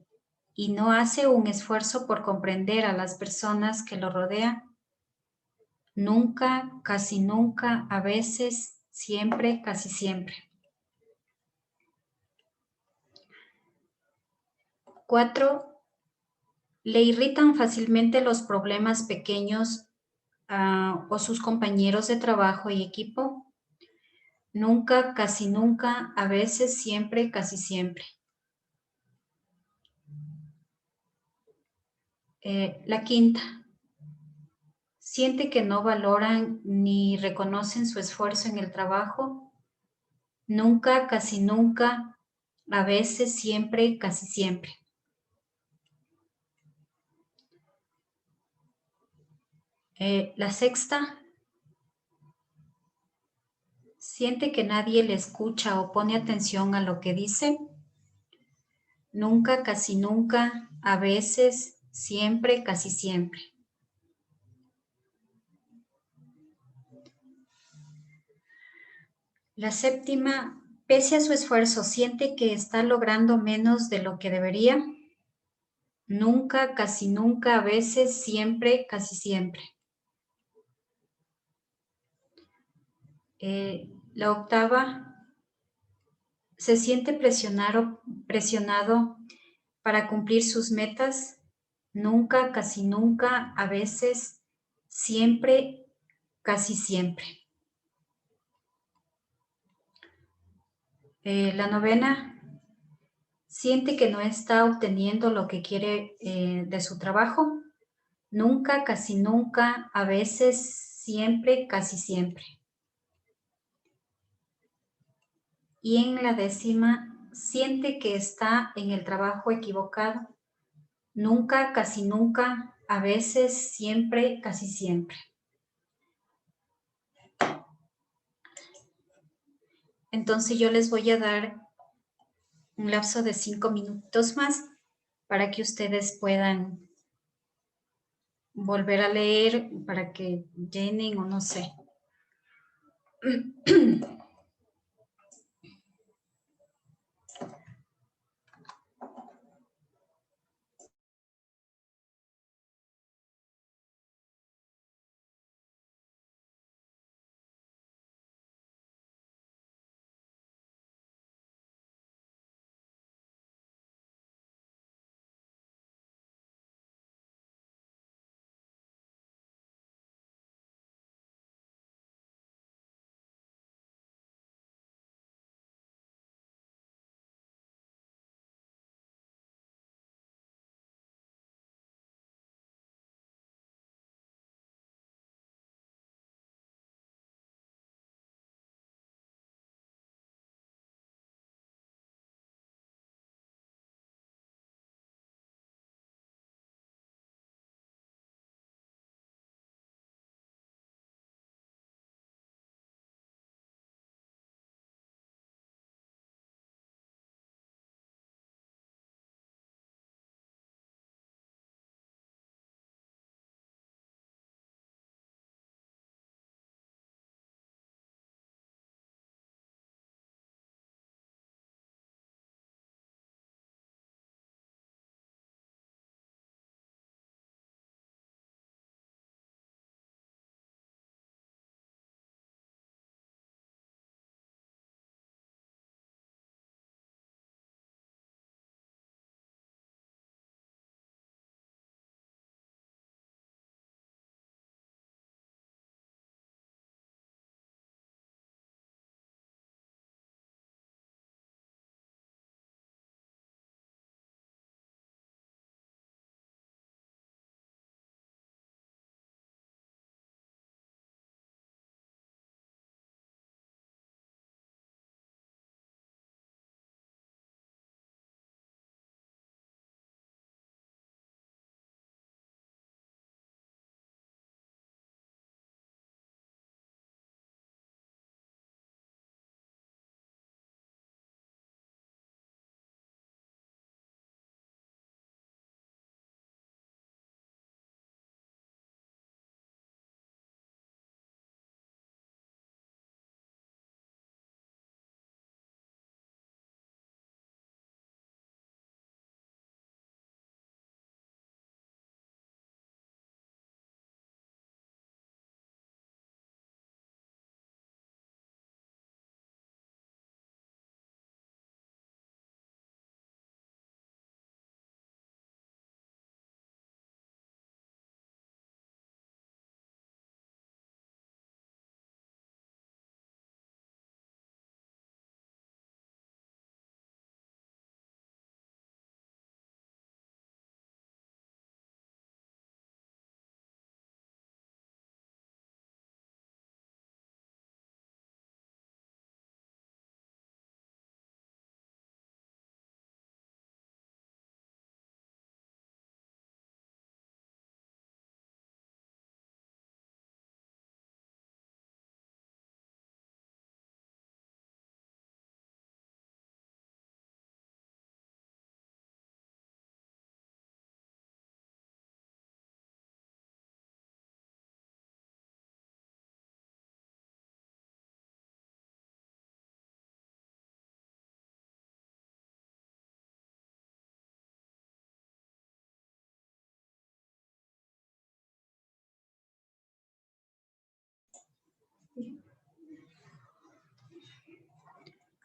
y no hace un esfuerzo por comprender a las personas que lo rodean? Nunca, casi nunca, a veces, siempre, casi siempre. 4. ¿Le irritan fácilmente los problemas pequeños o sus compañeros de trabajo y equipo? Nunca, casi nunca, a veces, siempre, casi siempre. La quinta. ¿Siente que no valoran ni reconocen su esfuerzo en el trabajo? Nunca, casi nunca, a veces, siempre, casi siempre. La sexta. ¿Siente que nadie le escucha o pone atención a lo que dice? Nunca, casi nunca, a veces, siempre, casi siempre. La séptima, pese a su esfuerzo, ¿siente que está logrando menos de lo que debería? Nunca, casi nunca, a veces, siempre, casi siempre. La octava, ¿se siente presionado para cumplir sus metas? Nunca, casi nunca, a veces, siempre, casi siempre. La novena, ¿siente que no está obteniendo lo que quiere de su trabajo? Nunca, casi nunca, a veces, siempre, casi siempre. Y en la décima, ¿siente que está en el trabajo equivocado? Nunca, casi nunca, a veces, siempre, casi siempre. Entonces yo les voy a dar un lapso de 5 minutos más para que ustedes puedan volver a leer, para que llenen o no sé.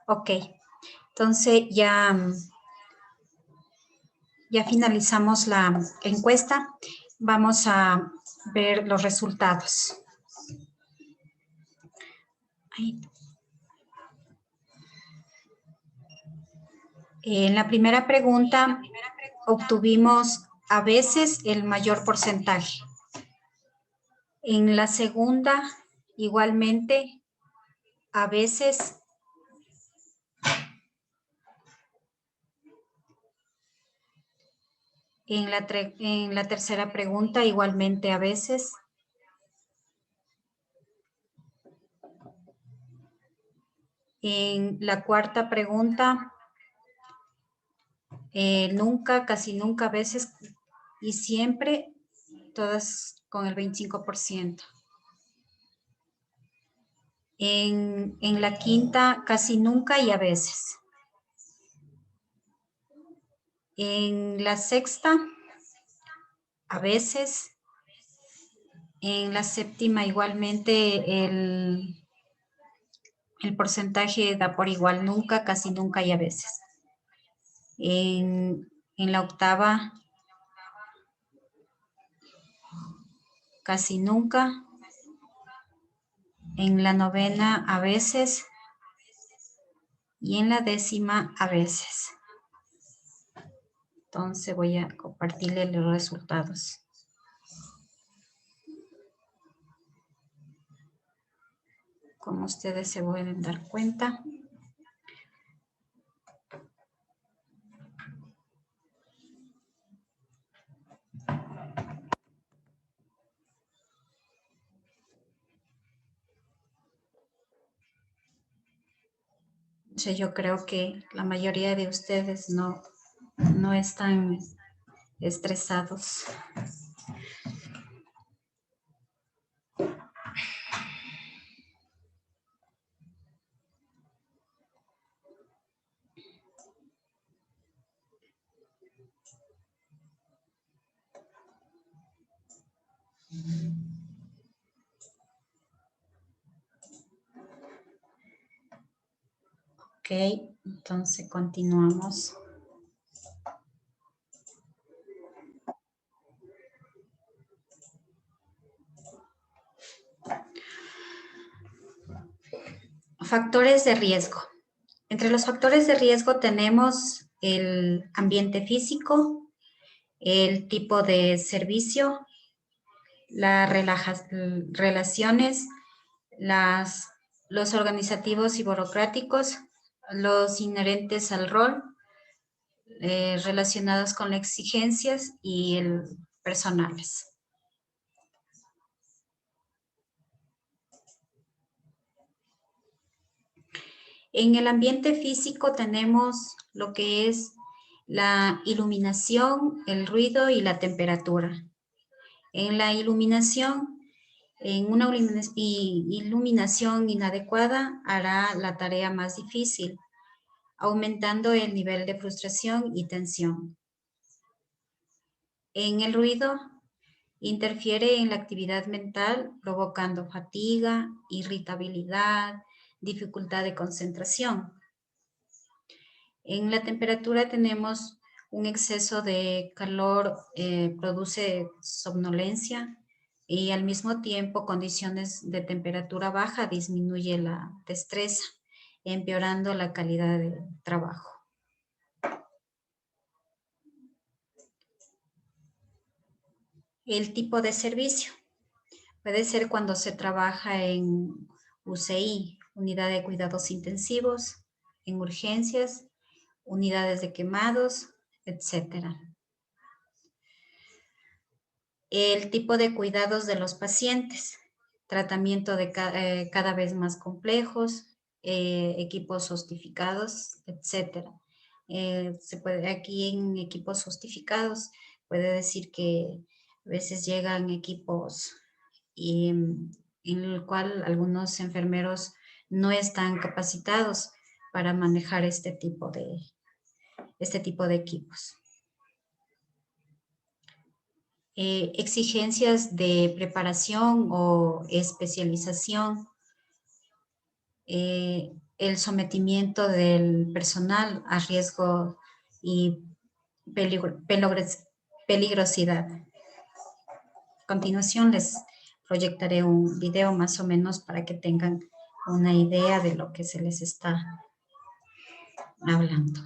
Ok, entonces ya finalizamos la encuesta. Vamos a ver los resultados. En la primera pregunta obtuvimos a veces el mayor porcentaje. En la segunda, igualmente, a veces. En la tercera pregunta, igualmente a veces. En la cuarta pregunta, nunca, casi nunca, a veces y siempre, todas con el 25%. En la quinta, casi nunca y a veces. En la sexta, a veces. En la séptima, igualmente, el porcentaje da por igual nunca, casi nunca y a veces. En la octava, casi nunca. En la novena, a veces. Y en la décima, a veces. Entonces voy a compartirle los resultados. Como ustedes se pueden dar cuenta. Yo creo que la mayoría de ustedes no están estresados. Ok, entonces continuamos. Factores de riesgo. Entre los factores de riesgo tenemos el ambiente físico, el tipo de servicio, las relaciones, los organizativos y burocráticos, los inherentes al rol, relacionados con las exigencias y personales. En el ambiente físico tenemos lo que es la iluminación, el ruido y la temperatura. En la iluminación, una iluminación inadecuada hará la tarea más difícil, aumentando el nivel de frustración y tensión. En el ruido, interfiere en la actividad mental, provocando fatiga, irritabilidad, dificultad de concentración. En la temperatura tenemos un exceso de calor, produce somnolencia y al mismo tiempo condiciones de temperatura baja disminuye la destreza, empeorando la calidad de trabajo. El tipo de servicio puede ser cuando se trabaja en UCI, unidad de cuidados intensivos, en urgencias, unidades de quemados, etc. El tipo de cuidados de los pacientes, tratamiento de cada vez más complejos, equipos justificados, etc. Aquí en equipos justificados puede decir que a veces llegan equipos en el cual algunos enfermeros no están capacitados para manejar este tipo de equipos. Exigencias de preparación o especialización. el sometimiento del personal a riesgo y peligrosidad. A continuación les proyectaré un video más o menos para que tengan una idea de lo que se les está hablando.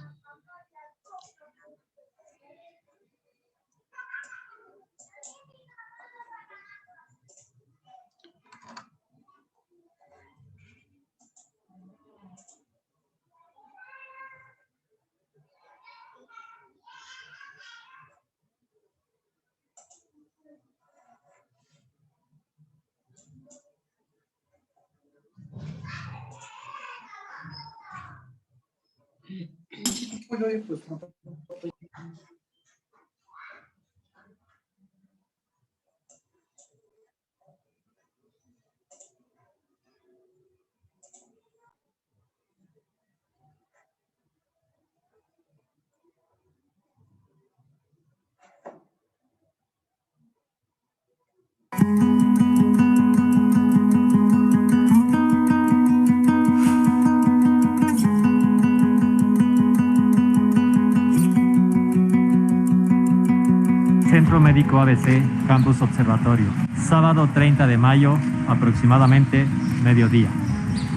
Centro Médico ABC, Campus Observatorio. Sábado 30 de mayo, aproximadamente mediodía.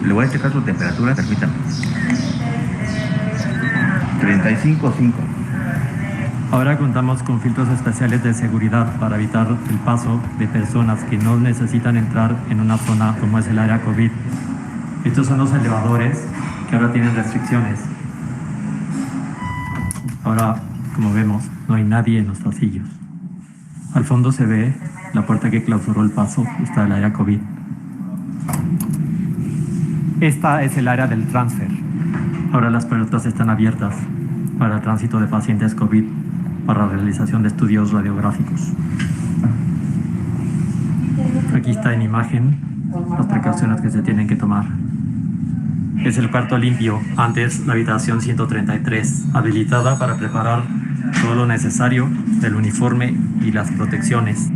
Le voy a checar su temperatura, permítame. 35,5. Ahora contamos con filtros especiales de seguridad para evitar el paso de personas que no necesitan entrar en una zona como es el área COVID. Estos son los elevadores que ahora tienen restricciones. Ahora, como vemos, no hay nadie en los pasillos. Al fondo se ve la puerta que clausuró el paso, está el área COVID. Esta es el área del transfer. Ahora las puertas están abiertas para el tránsito de pacientes COVID, para la realización de estudios radiográficos. Aquí está en imagen las precauciones que se tienen que tomar. Es el cuarto limpio, antes la habitación 133, habilitada para preparar todo lo necesario, el uniforme y las protecciones.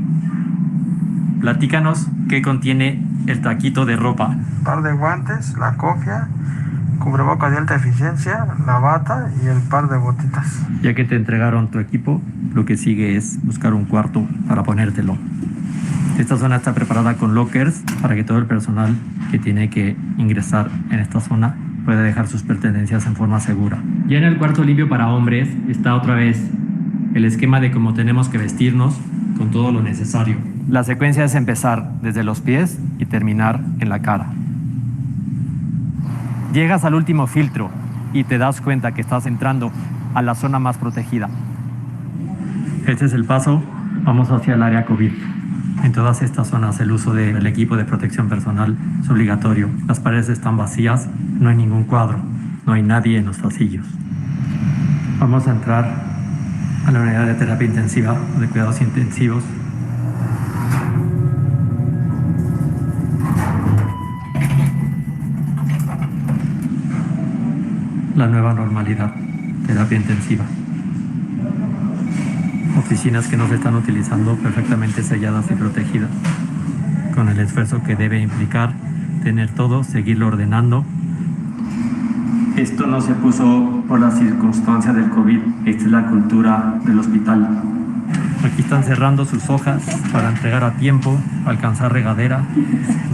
Platícanos qué contiene el taquito de ropa. Par de guantes, la cofia, cubrebocas de alta eficiencia, la bata y el par de botitas. Ya que te entregaron tu equipo, lo que sigue es buscar un cuarto para ponértelo. Esta zona está preparada con lockers para que todo el personal que tiene que ingresar en esta zona pueda dejar sus pertenencias en forma segura. Ya en el cuarto limpio para hombres está otra vez el esquema de cómo tenemos que vestirnos con todo lo necesario. La secuencia es empezar desde los pies y terminar en la cara. Llegas al último filtro y te das cuenta que estás entrando a la zona más protegida. Este es el paso, vamos hacia el área COVID. En todas estas zonas el uso del equipo de protección personal es obligatorio. Las paredes están vacías, no hay ningún cuadro, no hay nadie en los pasillos. Vamos a entrar a la unidad de terapia intensiva o de cuidados intensivos. La nueva normalidad, terapia intensiva. Oficinas que no se están utilizando perfectamente selladas y protegidas, con el esfuerzo que debe implicar tener todo, seguirlo ordenando. Esto no se puso por la circunstancia del COVID, esta es la cultura del hospital. Aquí están cerrando sus hojas para entregar a tiempo, alcanzar regadera,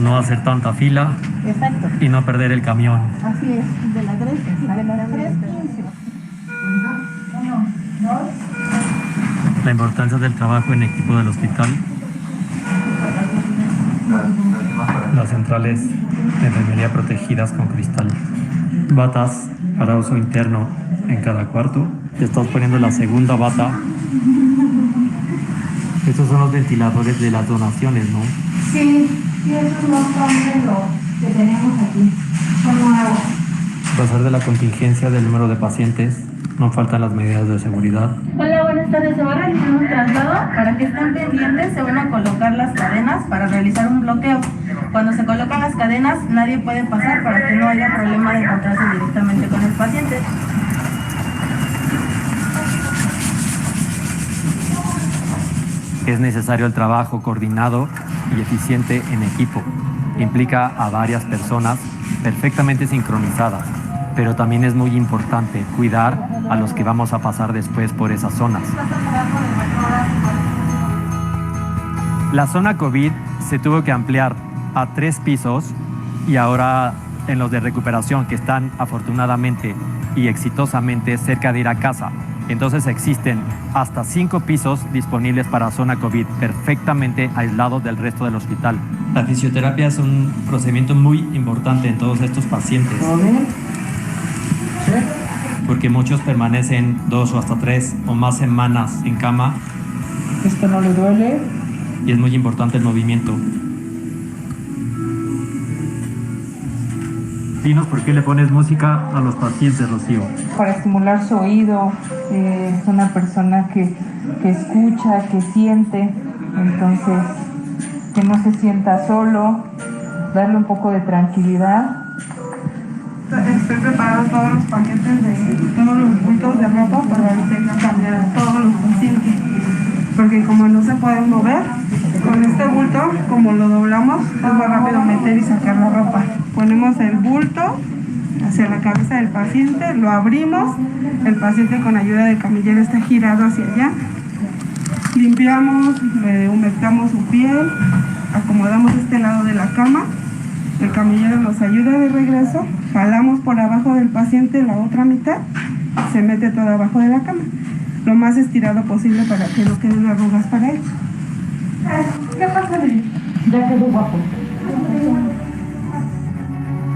no hacer tanta fila. Exacto. Y no perder el camión. Así es, de la 3, de la 3. La importancia del trabajo en equipo del hospital. Las centrales de enfermería protegidas con cristal. Batas para uso interno en cada cuarto. Te estás poniendo la segunda bata. Estos son los ventiladores de las donaciones, ¿no? Sí, esos no son de los que tenemos aquí. Son nuevos. A pesar de la contingencia del número de pacientes, no faltan las medidas de seguridad. Hola, buenas tardes. Se va a realizar un traslado. Para que estén pendientes, se van a colocar las cadenas para realizar un bloqueo. Cuando se colocan las cadenas, nadie puede pasar para que no haya problema de encontrarse directamente con el paciente. Es necesario el trabajo coordinado y eficiente en equipo. Implica a varias personas perfectamente sincronizadas, pero también es muy importante cuidar a los que vamos a pasar después por esas zonas. La zona COVID se tuvo que ampliar a 3 pisos y ahora en los de recuperación, que están afortunadamente y exitosamente cerca de ir a casa. Entonces existen hasta 5 pisos disponibles para zona COVID, perfectamente aislados del resto del hospital. La fisioterapia es un procedimiento muy importante en todos estos pacientes, porque muchos permanecen 2 o hasta 3 o más semanas en cama. ¿Esto no le duele? Y es muy importante el movimiento. Dinos por qué le pones música a los pacientes, Rocío. Para estimular su oído, es una persona que escucha, que siente, entonces que no se sienta solo, darle un poco de tranquilidad. Estoy preparando todos los paquetes de todos los bultos de ropa para cambiar a todos los pacientes, porque como no se pueden mover, con este bulto, como lo doblamos, es más rápido meter y sacar la ropa. Ponemos el bulto hacia la cabeza del paciente, lo abrimos, el paciente con ayuda del camillero está girado hacia allá, limpiamos, humectamos su piel, acomodamos este lado de la cama, el camillero nos ayuda de regreso, jalamos por abajo del paciente la otra mitad, se mete todo abajo de la cama, lo más estirado posible para que no queden arrugas para él. ¿Qué pasa de él? Ya quedó guapo.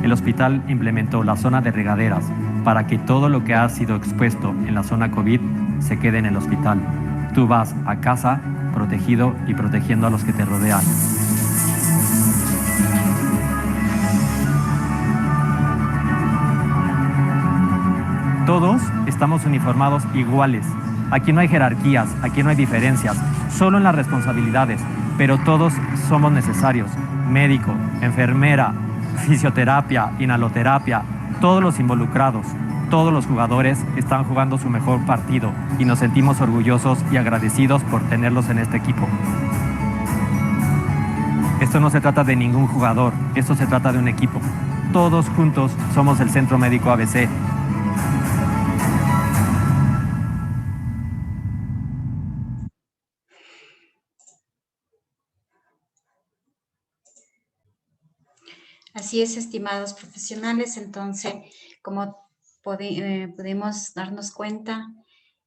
El hospital implementó la zona de regaderas para que todo lo que ha sido expuesto en la zona COVID se quede en el hospital. Tú vas a casa protegido y protegiendo a los que te rodean. Todos estamos uniformados iguales. Aquí no hay jerarquías, aquí no hay diferencias, solo en las responsabilidades, pero todos somos necesarios. Médico, enfermera, fisioterapia, inhaloterapia, todos los involucrados, todos los jugadores están jugando su mejor partido y nos sentimos orgullosos y agradecidos por tenerlos en este equipo. Esto no se trata de ningún jugador, esto se trata de un equipo. Todos juntos somos el Centro Médico ABC. Así es, estimados profesionales. Entonces, como pudimos darnos cuenta,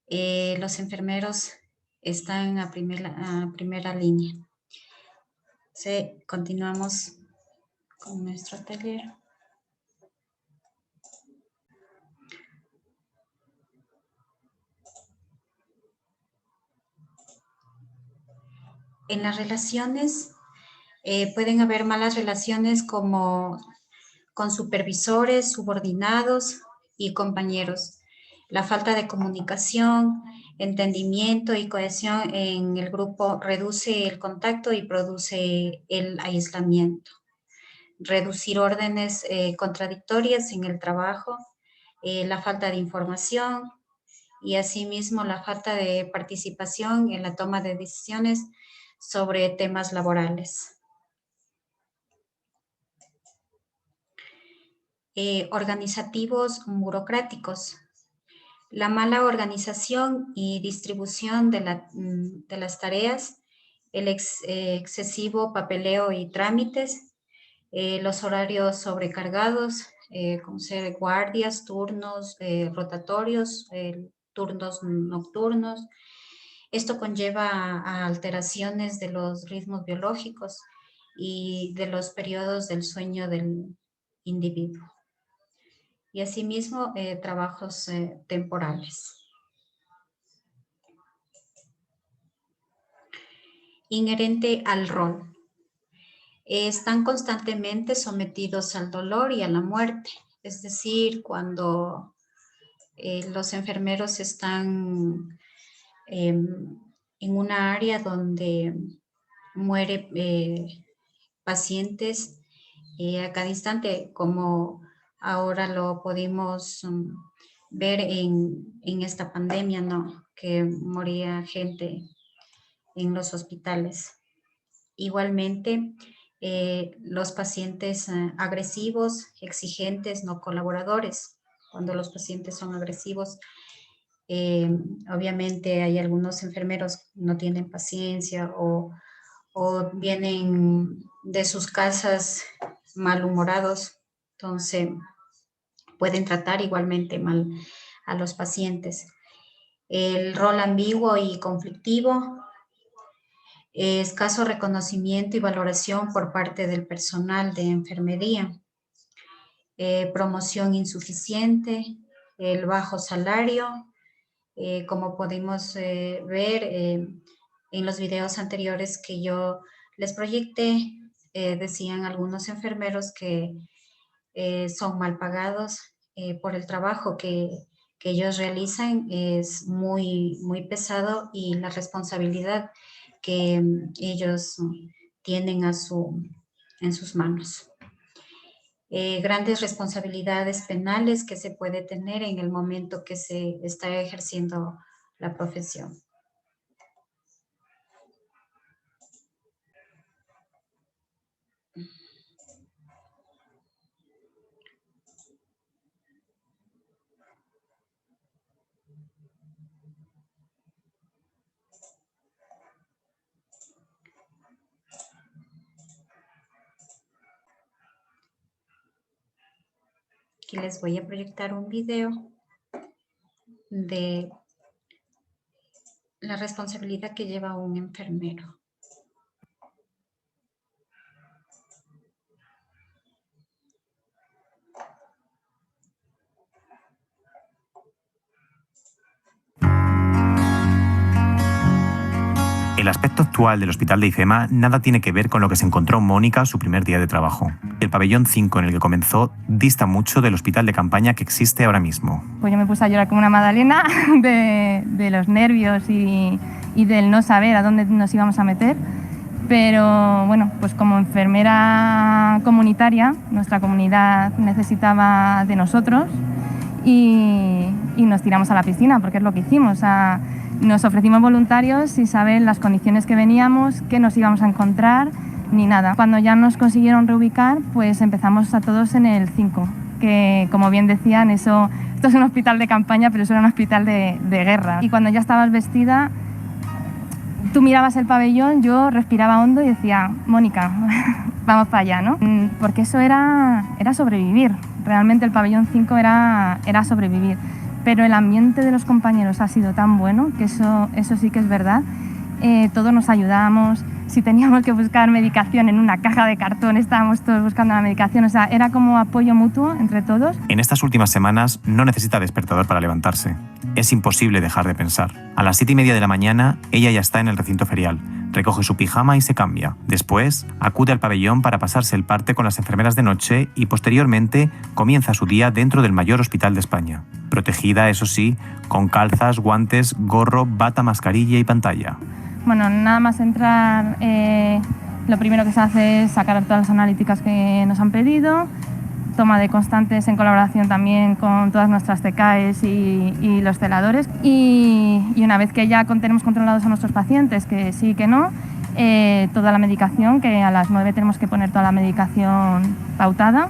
los enfermeros están a primera línea. Sí, continuamos con nuestro taller. En las relaciones, pueden haber malas relaciones como con supervisores, subordinados y compañeros. La falta de comunicación, entendimiento y cohesión en el grupo reduce el contacto y produce el aislamiento. Reducir órdenes contradictorias en el trabajo, la falta de información y asimismo la falta de participación en la toma de decisiones sobre temas laborales. Organizativos burocráticos. La mala organización y distribución de las tareas, el excesivo papeleo y trámites, los horarios sobrecargados, como ser guardias, turnos rotatorios, turnos nocturnos. Esto conlleva a alteraciones de los ritmos biológicos y de los periodos del sueño del individuo. Y asimismo, trabajos temporales. Inherente al rol. Están constantemente sometidos al dolor y a la muerte. Es decir, cuando los enfermeros están en una área donde muere pacientes a cada instante, como ahora lo pudimos ver en esta pandemia, ¿no? Que moría gente en los hospitales. Igualmente, los pacientes agresivos, exigentes, no colaboradores. Cuando los pacientes son agresivos, obviamente hay algunos enfermeros que no tienen paciencia o vienen de sus casas malhumorados, entonces pueden tratar igualmente mal a los pacientes. El rol ambiguo y conflictivo, escaso reconocimiento y valoración por parte del personal de enfermería, promoción insuficiente, el bajo salario, como pudimos ver en los videos anteriores que yo les proyecté, decían algunos enfermeros que son mal pagados por el trabajo que ellos realizan, es muy, muy pesado y la responsabilidad que ellos tienen en sus manos. Grandes responsabilidades penales que se puede tener en el momento que se está ejerciendo la profesión. Aquí les voy a proyectar un video de la responsabilidad que lleva un enfermero. El aspecto actual del hospital de IFEMA nada tiene que ver con lo que se encontró Mónica su primer día de trabajo. El pabellón 5 en el que comenzó dista mucho del hospital de campaña que existe ahora mismo. Pues yo me puse a llorar como una magdalena de los nervios y del no saber a dónde nos íbamos a meter. Pero bueno, pues como enfermera comunitaria, nuestra comunidad necesitaba de nosotros y nos tiramos a la piscina, porque es lo que hicimos. Nos ofrecimos voluntarios sin saber las condiciones que veníamos, qué nos íbamos a encontrar, ni nada. Cuando ya nos consiguieron reubicar, pues empezamos a todos en el 5, que como bien decían, esto es un hospital de campaña, pero eso era un hospital de guerra. Y cuando ya estabas vestida, tú mirabas el pabellón, yo respiraba hondo y decía, Mónica, vamos para allá, ¿no? Porque eso era sobrevivir. Realmente el pabellón 5 era sobrevivir. Pero el ambiente de los compañeros ha sido tan bueno que eso sí que es verdad. Todos nos ayudábamos. Si teníamos que buscar medicación en una caja de cartón, estábamos todos buscando la medicación. O sea, era como apoyo mutuo entre todos. En estas últimas semanas no necesita despertador para levantarse. Es imposible dejar de pensar. A las 7:30 de la mañana, ella ya está en el recinto ferial. Recoge su pijama y se cambia. Después, acude al pabellón para pasarse el parte con las enfermeras de noche y posteriormente comienza su día dentro del mayor hospital de España. Protegida, eso sí, con calzas, guantes, gorro, bata, mascarilla y pantalla. Bueno, nada más entrar, lo primero que se hace es sacar todas las analíticas que nos han pedido, toma de constantes en colaboración también con todas nuestras TKEs y los celadores. Y una vez que ya tenemos controlados a nuestros pacientes, que sí que no, toda la medicación, que a las 9 tenemos que poner toda la medicación pautada.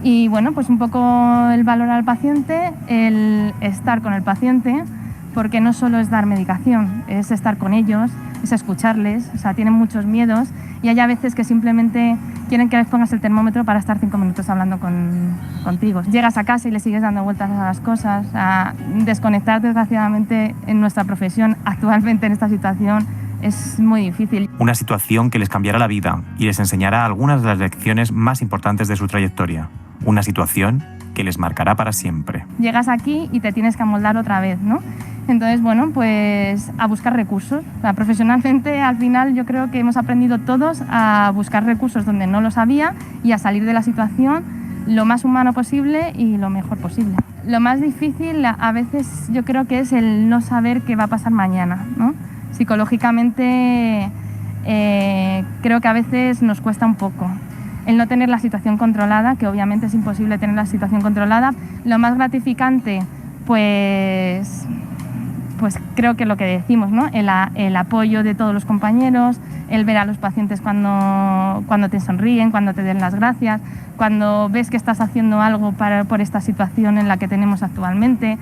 Y bueno, pues un poco el valorar al paciente, el estar con el paciente, porque no solo es dar medicación, es estar con ellos, es escucharles, o sea, tienen muchos miedos y hay a veces que simplemente quieren que les pongas el termómetro para estar 5 minutos hablando contigo. Llegas a casa y le sigues dando vueltas a las cosas, a desconectar desgraciadamente en nuestra profesión, actualmente en esta situación, es muy difícil. Una situación que les cambiará la vida y les enseñará algunas de las lecciones más importantes de su trayectoria. Una situación que les marcará para siempre. Llegas aquí y te tienes que amoldar otra vez, ¿no? Entonces, bueno, pues a buscar recursos. O sea, profesionalmente, al final, yo creo que hemos aprendido todos a buscar recursos donde no los había y a salir de la situación lo más humano posible y lo mejor posible. Lo más difícil a veces yo creo que es el no saber qué va a pasar mañana, ¿no? Psicológicamente creo que a veces nos cuesta un poco. El no tener la situación controlada, que obviamente es imposible tener la situación controlada. Lo más gratificante, pues pues creo que lo que decimos, ¿no? El apoyo de todos los compañeros, el ver a los pacientes cuando te sonríen, cuando te den las gracias, cuando ves que estás haciendo algo por esta situación en la que tenemos actualmente,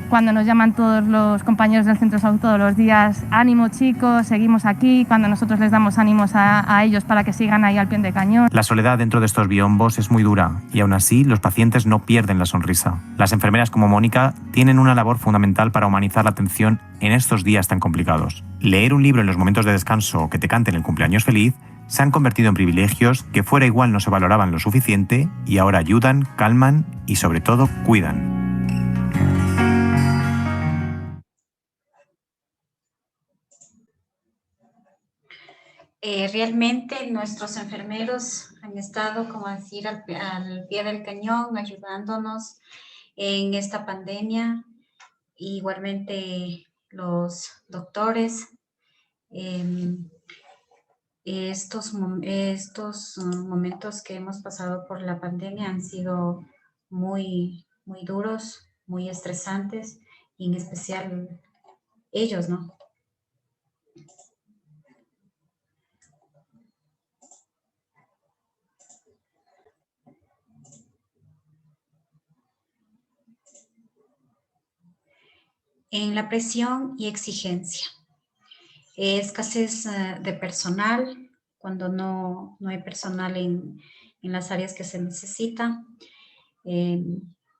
cuando nos llaman todos los compañeros del centro de salud todos los días, ánimo chicos, seguimos aquí, cuando nosotros les damos ánimos a ellos para que sigan ahí al pie de cañón. La soledad dentro de estos biombos es muy dura y aún así los pacientes no pierden la sonrisa. Las enfermeras como Mónica tienen una labor fundamental para humanizar la atención en estos días tan complicados. Leer un libro en los momentos de descanso o que te canten el cumpleaños feliz se han convertido en privilegios que fuera igual no se valoraban lo suficiente y ahora ayudan, calman y sobre todo cuidan. Realmente nuestros enfermeros han estado, como decir, al pie del cañón, ayudándonos en esta pandemia. Igualmente los doctores. Estos momentos que hemos pasado por la pandemia han sido muy, muy duros, muy estresantes, y en especial ellos, ¿no? En la presión y exigencia. Escasez de personal, cuando no hay personal en las áreas que se necesita.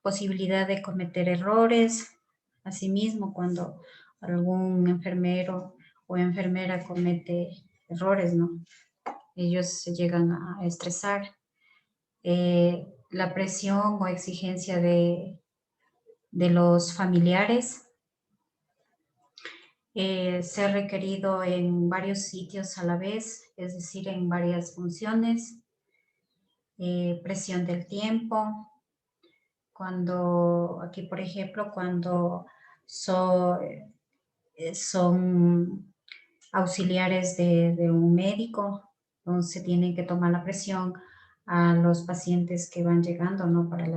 Posibilidad de cometer errores. Asimismo, cuando algún enfermero o enfermera comete errores, ¿no? Ellos se llegan a estresar. La presión o exigencia de los familiares. Ser requerido en varios sitios a la vez, es decir, en varias funciones. Presión del tiempo. Cuando, aquí por ejemplo, cuando son auxiliares de un médico, entonces tienen que tomar la presión a los pacientes que van llegando, ¿no? Para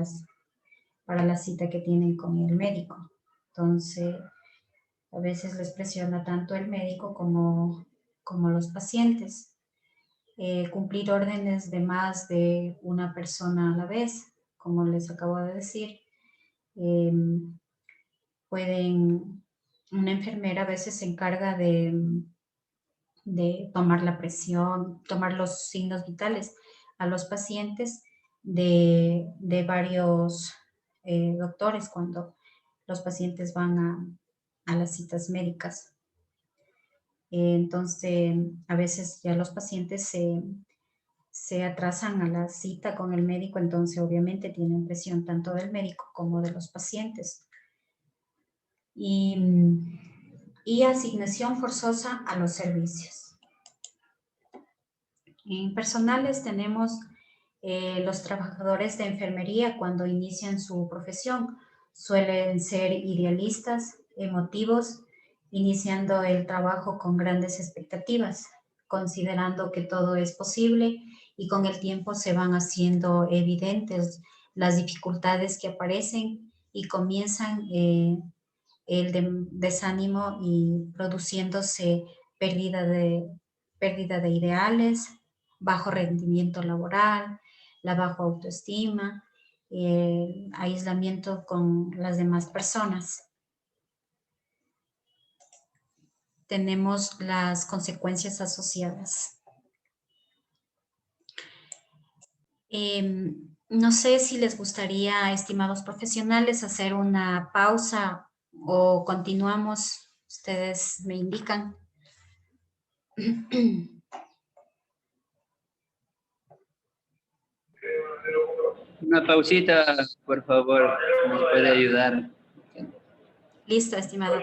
la cita que tienen con el médico. Entonces, a veces les presiona tanto el médico como los pacientes. Cumplir órdenes de más de una persona a la vez, como les acabo de decir. Una enfermera a veces se encarga de tomar la presión, tomar los signos vitales a los pacientes de varios doctores cuando los pacientes van a las citas médicas. Entonces, a veces ya los pacientes se atrasan a la cita con el médico, entonces obviamente tienen presión tanto del médico como de los pacientes. Y asignación forzosa a los servicios. En personales tenemos los trabajadores de enfermería cuando inician su profesión. Suelen ser idealistas, emotivos, iniciando el trabajo con grandes expectativas, considerando que todo es posible, y con el tiempo se van haciendo evidentes las dificultades que aparecen y comienzan el desánimo y produciéndose pérdida de ideales, bajo rendimiento laboral, la baja autoestima, aislamiento con las demás personas. Tenemos las consecuencias asociadas. No sé si les gustaría, estimados profesionales, hacer una pausa o continuamos. Ustedes me indican. Una pausita, por favor, ¿nos puede ayudar? Listo, estimado.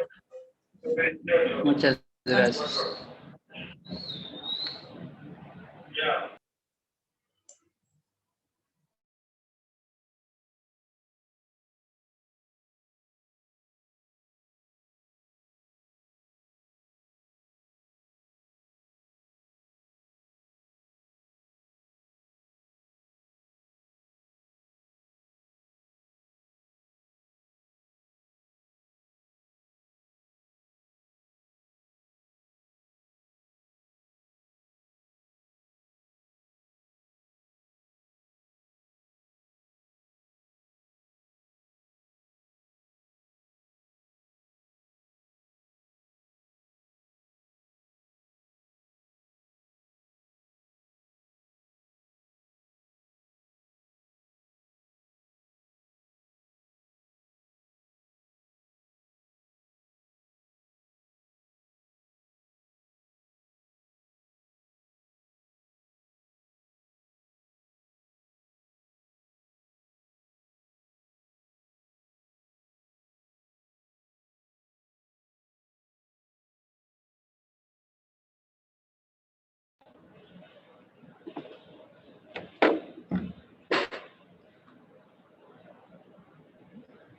Muchas gracias.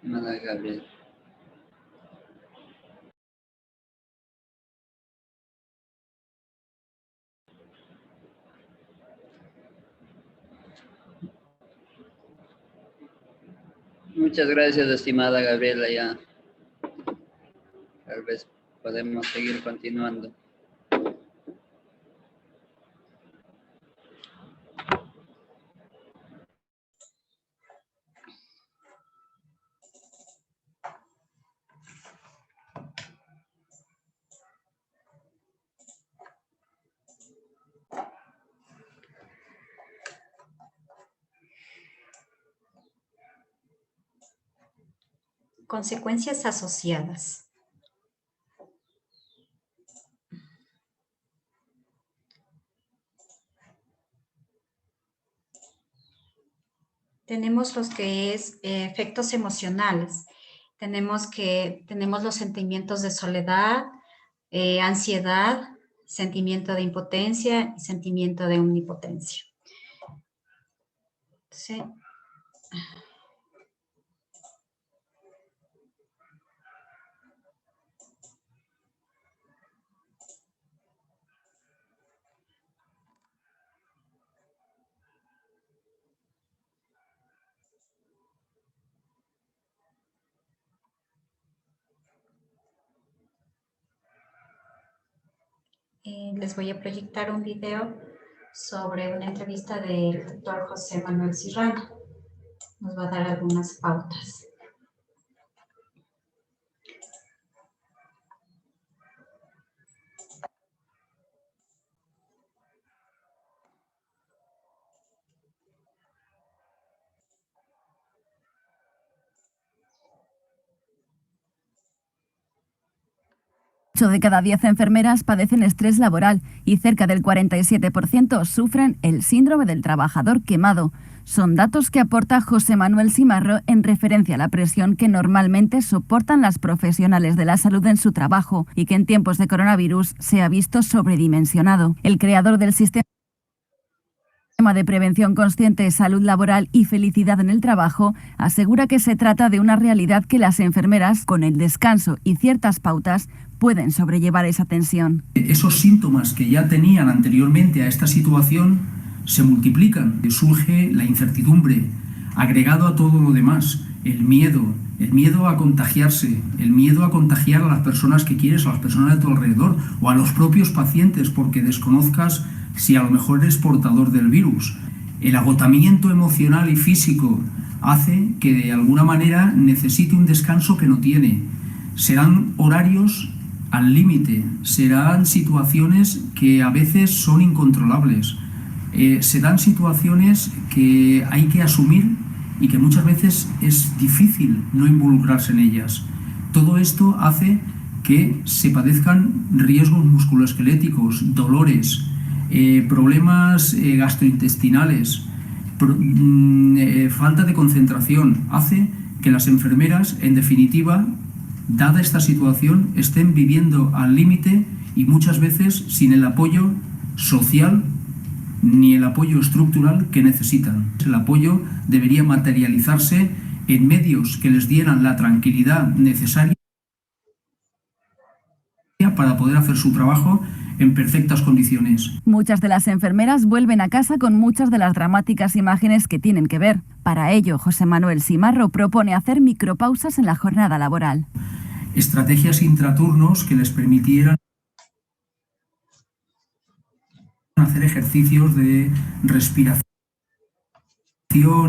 estimada Gabriela. Muchas gracias, estimada Gabriela. Ya tal vez podemos seguir continuando. Consecuencias asociadas. Tenemos los que es efectos emocionales. Tenemos los sentimientos de soledad, ansiedad, sentimiento de impotencia y sentimiento de omnipotencia. Sí. Les voy a proyectar un video sobre una entrevista del doctor José Manuel Serrano. Nos va a dar algunas pautas. De cada 10 enfermeras padecen estrés laboral y cerca del 47% sufren el síndrome del trabajador quemado. Son datos que aporta José Manuel Simarro en referencia a la presión que normalmente soportan las profesionales de la salud en su trabajo y que en tiempos de coronavirus se ha visto sobredimensionado. El creador del sistema de prevención consciente, salud laboral y felicidad en el trabajo asegura que se trata de una realidad que las enfermeras, con el descanso y ciertas pautas, pueden sobrellevar esa tensión. Esos síntomas que ya tenían anteriormente a esta situación se multiplican. Surge la incertidumbre, agregado a todo lo demás, el miedo a contagiarse, el miedo a contagiar a las personas que quieres, a las personas de tu alrededor o a los propios pacientes porque desconozcas si a lo mejor eres portador del virus. El agotamiento emocional y físico hace que de alguna manera necesite un descanso que no tiene. Serán horarios al límite, serán situaciones que a veces son incontrolables, serán situaciones que hay que asumir y que muchas veces es difícil no involucrarse en ellas. Todo esto hace que se padezcan riesgos musculoesqueléticos, dolores, problemas gastrointestinales, falta de concentración. Hace que las enfermeras, en definitiva, dada esta situación, estén viviendo al límite y muchas veces sin el apoyo social ni el apoyo estructural que necesitan. El apoyo debería materializarse en medios que les dieran la tranquilidad necesaria para poder hacer su trabajo en perfectas condiciones. Muchas de las enfermeras vuelven a casa con muchas de las dramáticas imágenes que tienen que ver. Para ello, José Manuel Simarro propone hacer micropausas en la jornada laboral. Estrategias intraturnos que les permitieran hacer ejercicios de respiración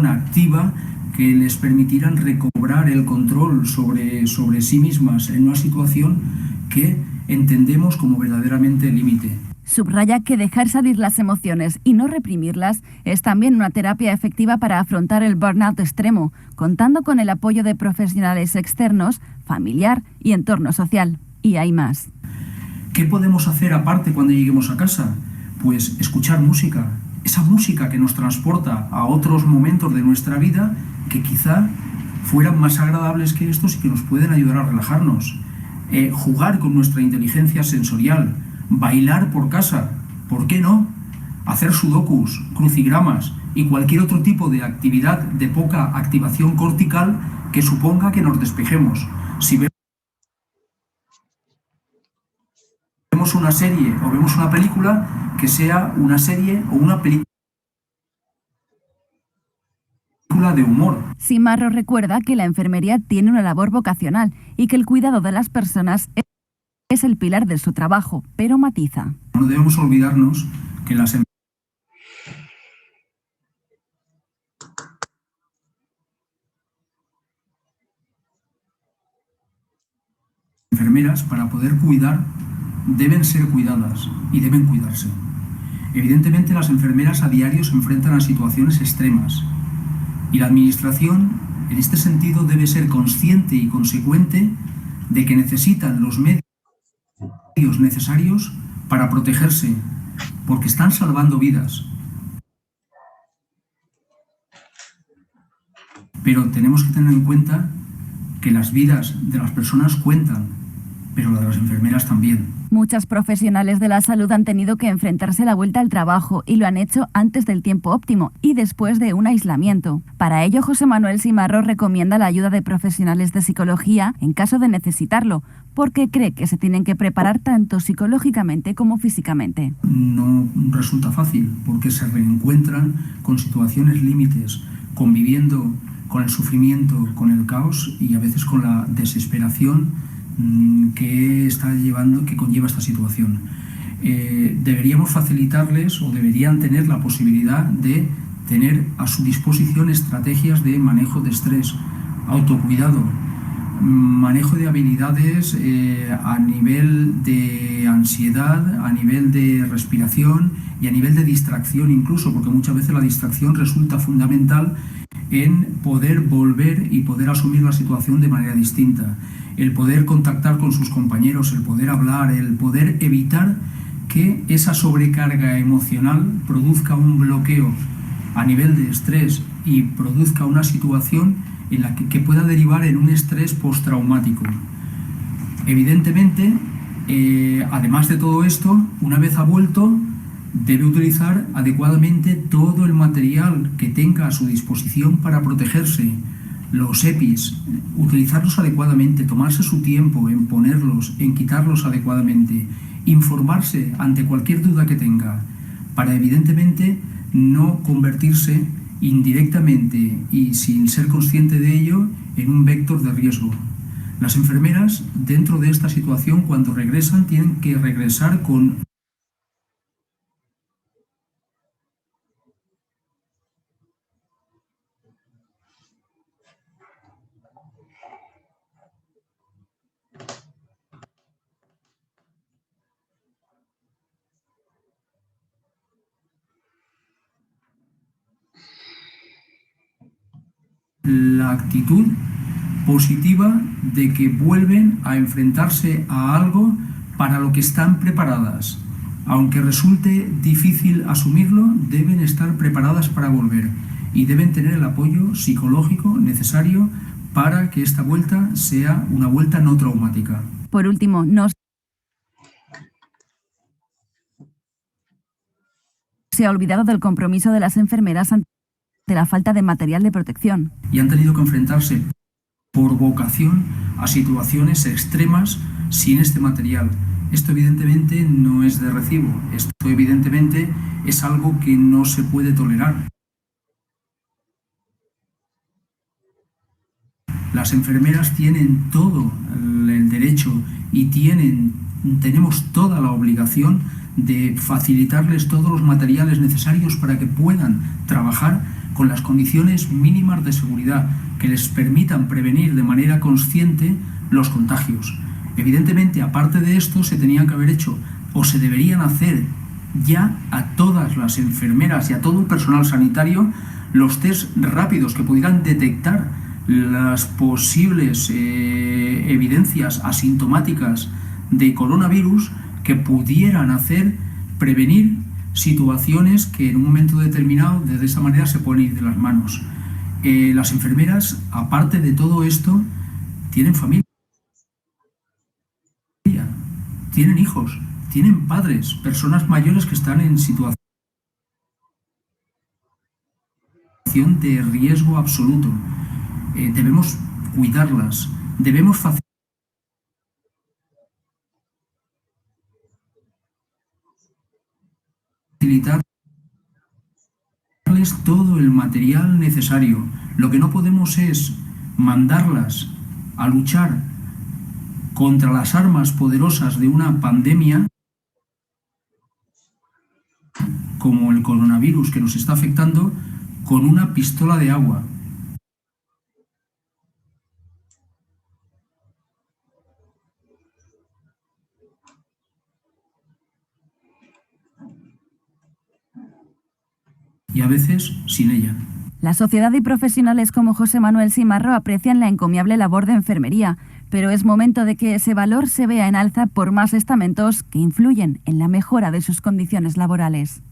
activa que les permitieran recobrar el control sobre sí mismas en una situación que entendemos como verdaderamente límite. Subraya que dejar salir las emociones y no reprimirlas es también una terapia efectiva para afrontar el burnout extremo, contando con el apoyo de profesionales externos, familiar y entorno social. Y hay más. ¿Qué podemos hacer aparte cuando lleguemos a casa? Pues escuchar música, esa música que nos transporta a otros momentos de nuestra vida que quizá fueran más agradables que estos y que nos pueden ayudar a relajarnos. Jugar con nuestra inteligencia sensorial, bailar por casa, ¿por qué no? Hacer sudokus, crucigramas, y cualquier otro tipo de actividad de poca activación cortical que suponga que nos despejemos. Si vemos una serie o vemos una película, que sea una serie o una película de humor. Cimarro recuerda que la enfermería tiene una labor vocacional y que el cuidado de las personas es el pilar de su trabajo, pero matiza. No debemos olvidarnos que las enfermeras, para poder cuidar, deben ser cuidadas y deben cuidarse. Evidentemente, las enfermeras a diario se enfrentan a situaciones extremas y la Administración, en este sentido, debe ser consciente y consecuente de que necesitan los medios necesarios para protegerse, porque están salvando vidas. Pero tenemos que tener en cuenta que las vidas de las personas cuentan, pero las de las enfermeras también. Muchas profesionales de la salud han tenido que enfrentarse a la vuelta al trabajo y lo han hecho antes del tiempo óptimo y después de un aislamiento. Para ello, José Manuel Cimarro recomienda la ayuda de profesionales de psicología en caso de necesitarlo, porque cree que se tienen que preparar tanto psicológicamente como físicamente. No resulta fácil, porque se reencuentran con situaciones límites, conviviendo con el sufrimiento, con el caos y a veces con la desesperación que conlleva esta situación. Deberíamos facilitarles o deberían tener la posibilidad de tener a su disposición estrategias de manejo de estrés, autocuidado, manejo de habilidades a nivel de ansiedad, a nivel de respiración y a nivel de distracción incluso, porque muchas veces la distracción resulta fundamental en poder volver y poder asumir la situación de manera distinta. El poder contactar con sus compañeros, el poder hablar, el poder evitar que esa sobrecarga emocional produzca un bloqueo a nivel de estrés y produzca una situación en la que pueda derivar en un estrés postraumático. Evidentemente, además de todo esto, una vez ha vuelto, debe utilizar adecuadamente todo el material que tenga a su disposición para protegerse. Los EPIs, utilizarlos adecuadamente, tomarse su tiempo en ponerlos, en quitarlos adecuadamente, informarse ante cualquier duda que tenga, para evidentemente no convertirse indirectamente y sin ser consciente de ello en un vector de riesgo. Las enfermeras, dentro de esta situación, cuando regresan, tienen que regresar con la actitud positiva de que vuelven a enfrentarse a algo para lo que están preparadas. Aunque resulte difícil asumirlo, deben estar preparadas para volver y deben tener el apoyo psicológico necesario para que esta vuelta sea una vuelta no traumática. Por último, no se ha olvidado del compromiso de las enfermeras ante la falta de material de protección. Y han tenido que enfrentarse por vocación a situaciones extremas sin este material. Esto evidentemente no es de recibo. Esto evidentemente es algo que no se puede tolerar. Las enfermeras tienen todo el derecho y tenemos toda la obligación de facilitarles todos los materiales necesarios para que puedan trabajar con las condiciones mínimas de seguridad que les permitan prevenir de manera consciente los contagios. Evidentemente, aparte de esto, se tenían que haber hecho o se deberían hacer ya a todas las enfermeras y a todo el personal sanitario los test rápidos que pudieran detectar las posibles evidencias asintomáticas de coronavirus que pudieran prevenir situaciones que en un momento determinado de esa manera se pueden ir de las manos. Las enfermeras, aparte de todo esto, tienen familia, tienen hijos, tienen padres, personas mayores que están en situación de riesgo absoluto. Debemos cuidarlas, debemos facilitarles todo el material necesario. Lo que no podemos es mandarlas a luchar contra las armas poderosas de una pandemia como el coronavirus que nos está afectando con una pistola de agua. Y a veces sin ella. La sociedad y profesionales como José Manuel Simarro aprecian la encomiable labor de enfermería, pero es momento de que ese valor se vea en alza por más estamentos que influyen en la mejora de sus condiciones laborales.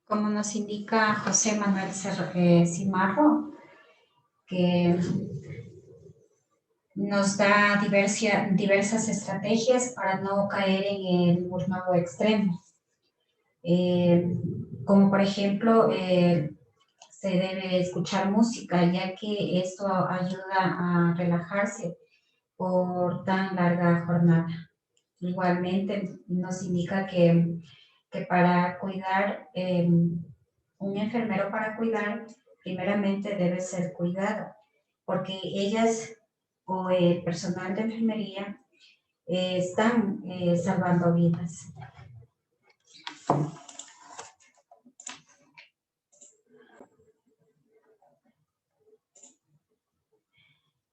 Como nos indica José Manuel Simarro, que nos da diversas estrategias para no caer en el burnout extremo. Como por ejemplo, se debe escuchar música, ya que esto ayuda a relajarse por tan larga jornada. Igualmente nos indica que para cuidar, un enfermero para cuidar, primeramente debe ser cuidado, porque ellas o el personal de enfermería están salvando vidas.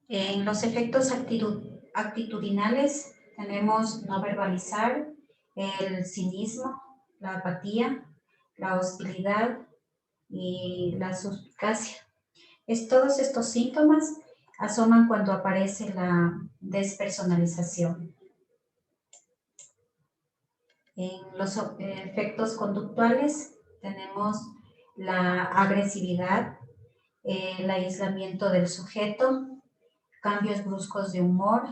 En los efectos actitudinales tenemos no verbalizar, el cinismo, la apatía, la hostilidad y la suspicacia. Todos estos síntomas asoman cuando aparece la despersonalización. En los efectos conductuales tenemos la agresividad, el aislamiento del sujeto, cambios bruscos de humor,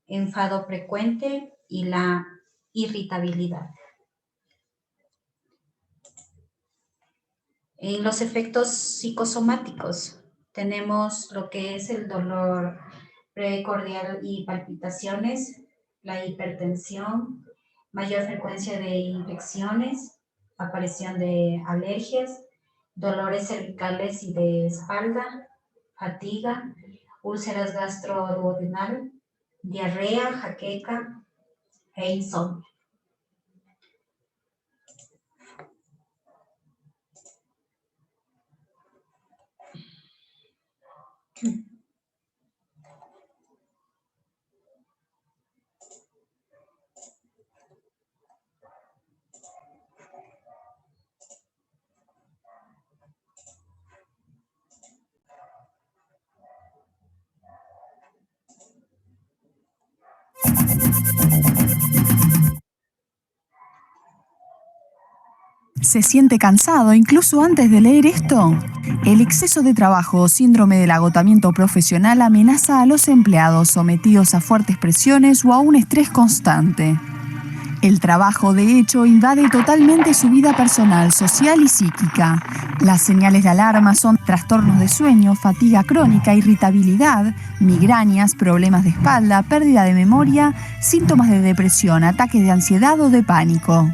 enfado frecuente y la irritabilidad. En los efectos psicosomáticos tenemos lo que es el dolor precordial y palpitaciones, la hipertensión, mayor frecuencia de infecciones, aparición de alergias, dolores cervicales y de espalda, fatiga, úlceras gastroduodenal, diarrea, jaqueca e insomnio. ¿Se siente cansado incluso antes de leer esto? El exceso de trabajo o síndrome del agotamiento profesional amenaza a los empleados sometidos a fuertes presiones o a un estrés constante. El trabajo, de hecho, invade totalmente su vida personal, social y psíquica. Las señales de alarma son trastornos de sueño, fatiga crónica, irritabilidad, migrañas, problemas de espalda, pérdida de memoria, síntomas de depresión, ataques de ansiedad o de pánico.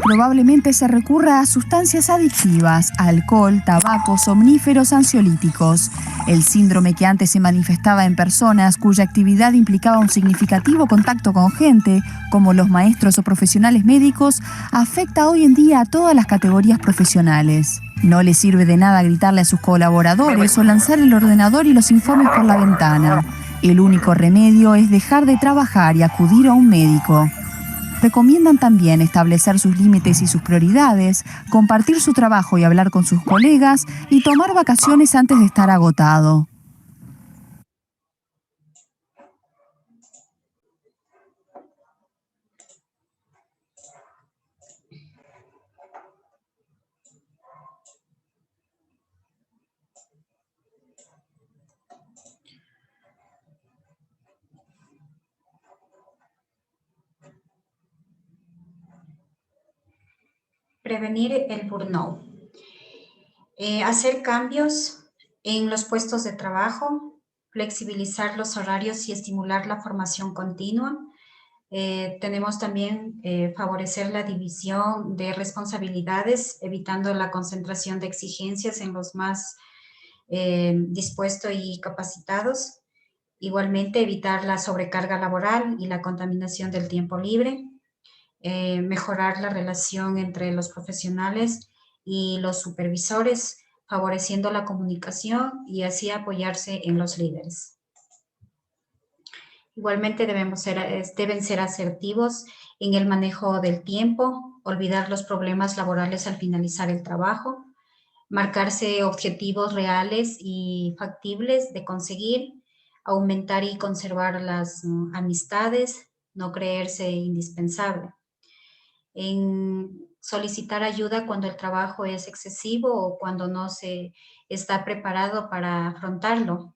Probablemente se recurra a sustancias adictivas, alcohol, tabaco, somníferos, ansiolíticos. El síndrome, que antes se manifestaba en personas cuya actividad implicaba un significativo contacto con gente, como los maestros o profesionales médicos, afecta hoy en día a todas las categorías profesionales. No le sirve de nada gritarle a sus colaboradores o lanzar el ordenador y los informes por la ventana. El único remedio es dejar de trabajar y acudir a un médico. Recomiendan también establecer sus límites y sus prioridades, compartir su trabajo y hablar con sus colegas y tomar vacaciones antes de estar agotado. Prevenir el burnout. Hacer cambios en los puestos de trabajo, flexibilizar los horarios y estimular la formación continua. Tenemos también favorecer la división de responsabilidades, evitando la concentración de exigencias en los más dispuestos y capacitados. Igualmente, evitar la sobrecarga laboral y la contaminación del tiempo libre. Mejorar la relación entre los profesionales y los supervisores, favoreciendo la comunicación y así apoyarse en los líderes. Igualmente deben ser asertivos en el manejo del tiempo, olvidar los problemas laborales al finalizar el trabajo, marcarse objetivos reales y factibles de conseguir, aumentar y conservar las amistades, no creerse indispensable. En solicitar ayuda cuando el trabajo es excesivo o cuando no se está preparado para afrontarlo.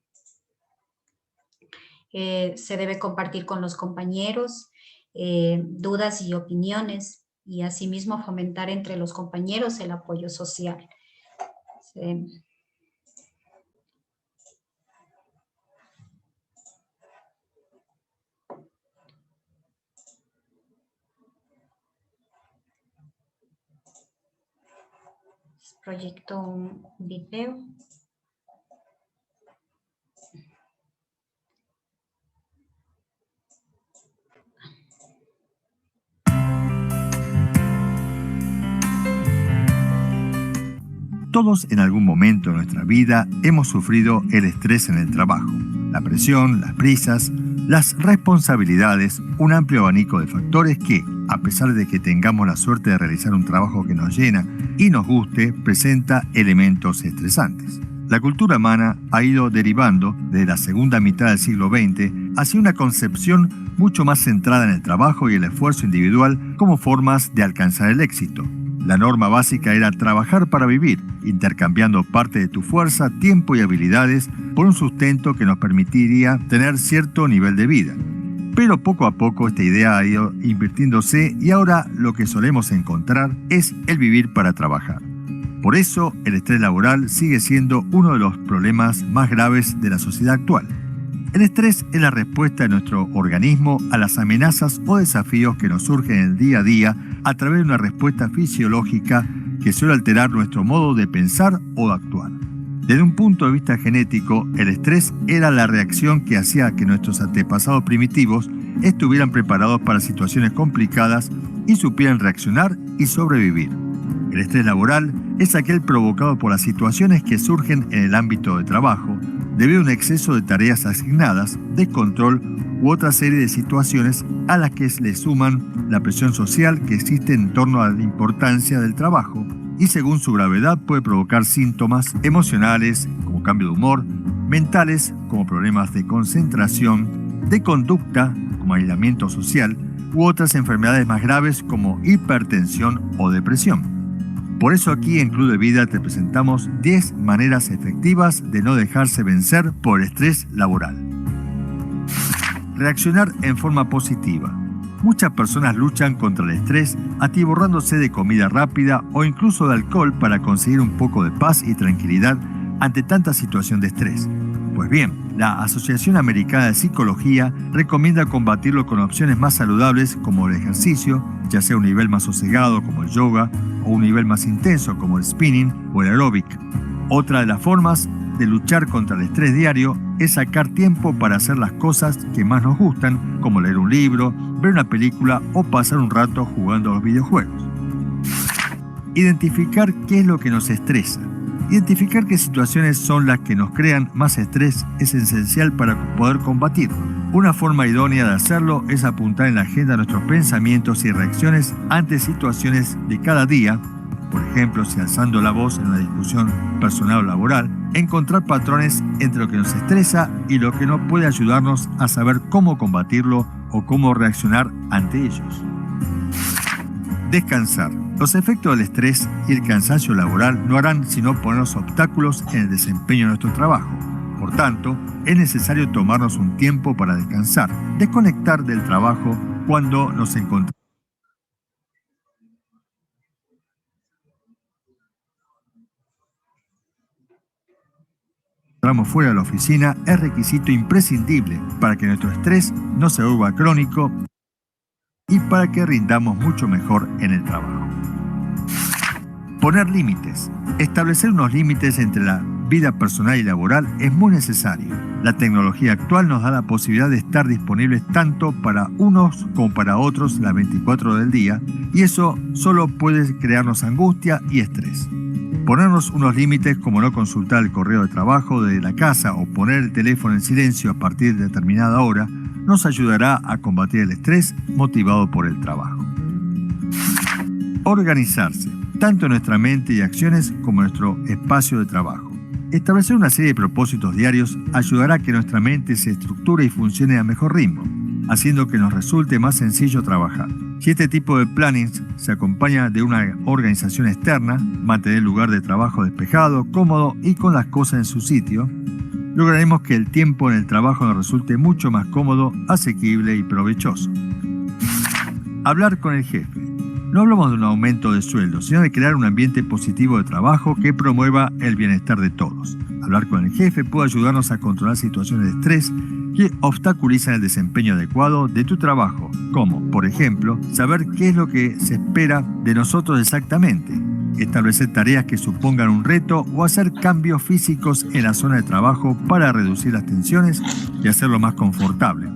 Se debe compartir con los compañeros dudas y opiniones y asimismo fomentar entre los compañeros el apoyo social. Proyecto un video. Todos en algún momento de nuestra vida hemos sufrido el estrés en el trabajo, la presión, las prisas, las responsabilidades, un amplio abanico de factores que, a pesar de que tengamos la suerte de realizar un trabajo que nos llena y nos guste, presenta elementos estresantes. La cultura humana ha ido derivando desde la segunda mitad del siglo XX hacia una concepción mucho más centrada en el trabajo y el esfuerzo individual como formas de alcanzar el éxito. La norma básica era trabajar para vivir, intercambiando parte de tu fuerza, tiempo y habilidades por un sustento que nos permitiría tener cierto nivel de vida. Pero poco a poco esta idea ha ido invirtiéndose y ahora lo que solemos encontrar es el vivir para trabajar. Por eso, el estrés laboral sigue siendo uno de los problemas más graves de la sociedad actual. El estrés es la respuesta de nuestro organismo a las amenazas o desafíos que nos surgen en el día a día a través de una respuesta fisiológica que suele alterar nuestro modo de pensar o de actuar. Desde un punto de vista genético, el estrés era la reacción que hacía que nuestros antepasados primitivos estuvieran preparados para situaciones complicadas y supieran reaccionar y sobrevivir. El estrés laboral es aquel provocado por las situaciones que surgen en el ámbito de trabajo debido a un exceso de tareas asignadas, descontrol u otra serie de situaciones a las que le suman la presión social que existe en torno a la importancia del trabajo y según su gravedad puede provocar síntomas emocionales como cambio de humor, mentales como problemas de concentración, de conducta como aislamiento social u otras enfermedades más graves como hipertensión o depresión. Por eso aquí en Club de Vida te presentamos 10 maneras efectivas de no dejarse vencer por el estrés laboral. Reaccionar en forma positiva. Muchas personas luchan contra el estrés atiborrándose de comida rápida o incluso de alcohol para conseguir un poco de paz y tranquilidad ante tanta situación de estrés. Pues bien, la Asociación Americana de Psicología recomienda combatirlo con opciones más saludables como el ejercicio, ya sea un nivel más sosegado como el yoga o un nivel más intenso como el spinning o el aeróbic. Otra de las formas de luchar contra el estrés diario es sacar tiempo para hacer las cosas que más nos gustan, como leer un libro, ver una película o pasar un rato jugando a los videojuegos. Identificar qué es lo que nos estresa. Identificar qué situaciones son las que nos crean más estrés es esencial para poder combatirlo. Una forma idónea de hacerlo es apuntar en la agenda nuestros pensamientos y reacciones ante situaciones de cada día, por ejemplo, si alzando la voz en una discusión personal o laboral, encontrar patrones entre lo que nos estresa y lo que no puede ayudarnos a saber cómo combatirlo o cómo reaccionar ante ellos. Descansar. Los efectos del estrés y el cansancio laboral no harán sino ponernos obstáculos en el desempeño de nuestro trabajo. Por tanto, es necesario tomarnos un tiempo para descansar, desconectar del trabajo cuando nos encontramos. encontramos fuera de la oficina es requisito imprescindible para que nuestro estrés no se vuelva crónico y para que rindamos mucho mejor en el trabajo. Poner límites. Establecer unos límites entre la vida personal y laboral es muy necesario. La tecnología actual nos da la posibilidad de estar disponibles tanto para unos como para otros las 24 horas del día, y eso solo puede crearnos angustia y estrés. Ponernos unos límites como no consultar el correo de trabajo desde la casa o poner el teléfono en silencio a partir de determinada hora nos ayudará a combatir el estrés motivado por el trabajo. Organizarse, tanto en nuestra mente y acciones como en nuestro espacio de trabajo. Establecer una serie de propósitos diarios ayudará a que nuestra mente se estructure y funcione a mejor ritmo, haciendo que nos resulte más sencillo trabajar. Si este tipo de planning se acompaña de una organización externa, mantener el lugar de trabajo despejado, cómodo y con las cosas en su sitio, lograremos que el tiempo en el trabajo nos resulte mucho más cómodo, asequible y provechoso. Hablar con el jefe. No hablamos de un aumento de sueldo, sino de crear un ambiente positivo de trabajo que promueva el bienestar de todos. Hablar con el jefe puede ayudarnos a controlar situaciones de estrés que obstaculizan el desempeño adecuado de tu trabajo, como, por ejemplo, saber qué es lo que se espera de nosotros exactamente, establecer tareas que supongan un reto o hacer cambios físicos en la zona de trabajo para reducir las tensiones y hacerlo más confortable.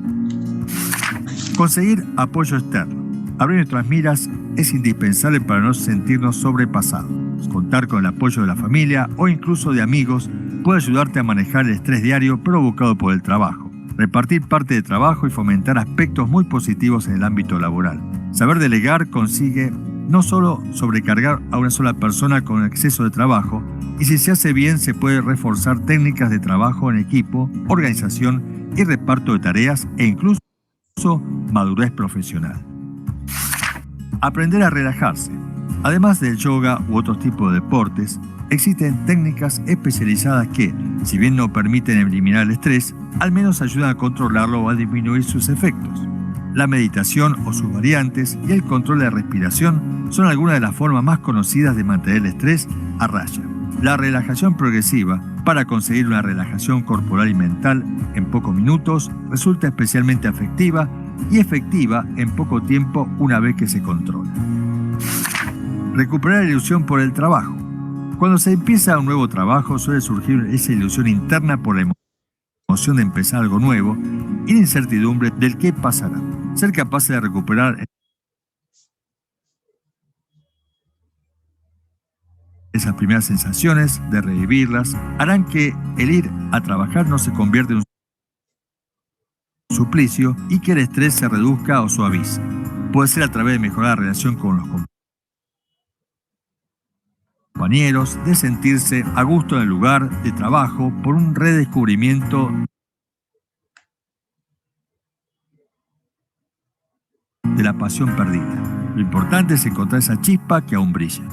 Conseguir apoyo externo. Abrir nuestras miras es indispensable para no sentirnos sobrepasados. Contar con el apoyo de la familia o incluso de amigos puede ayudarte a manejar el estrés diario provocado por el trabajo. Repartir parte de trabajo y fomentar aspectos muy positivos en el ámbito laboral. Saber delegar consigue no solo sobrecargar a una sola persona con exceso de trabajo, y si se hace bien se puede reforzar técnicas de trabajo en equipo, organización y reparto de tareas e incluso madurez profesional. Aprender a relajarse. Además del yoga u otros tipos de deportes, existen técnicas especializadas que, si bien no permiten eliminar el estrés, al menos ayudan a controlarlo o a disminuir sus efectos. La meditación o sus variantes y el control de la respiración son algunas de las formas más conocidas de mantener el estrés a raya. La relajación progresiva, para conseguir una relajación corporal y mental en pocos minutos, resulta especialmente efectiva en poco tiempo una vez que se controla. Recuperar la ilusión por el trabajo. Cuando se empieza un nuevo trabajo suele surgir esa ilusión interna por la emoción de empezar algo nuevo y la incertidumbre del qué pasará. Ser capaz de recuperar esas primeras sensaciones, de revivirlas, harán que el ir a trabajar no se convierta en un suplicio y que el estrés se reduzca o suavice. Puede ser a través de mejorar la relación con los compañeros, de sentirse a gusto en el lugar de trabajo por un redescubrimiento de la pasión perdida. Lo importante es encontrar esa chispa que aún brilla.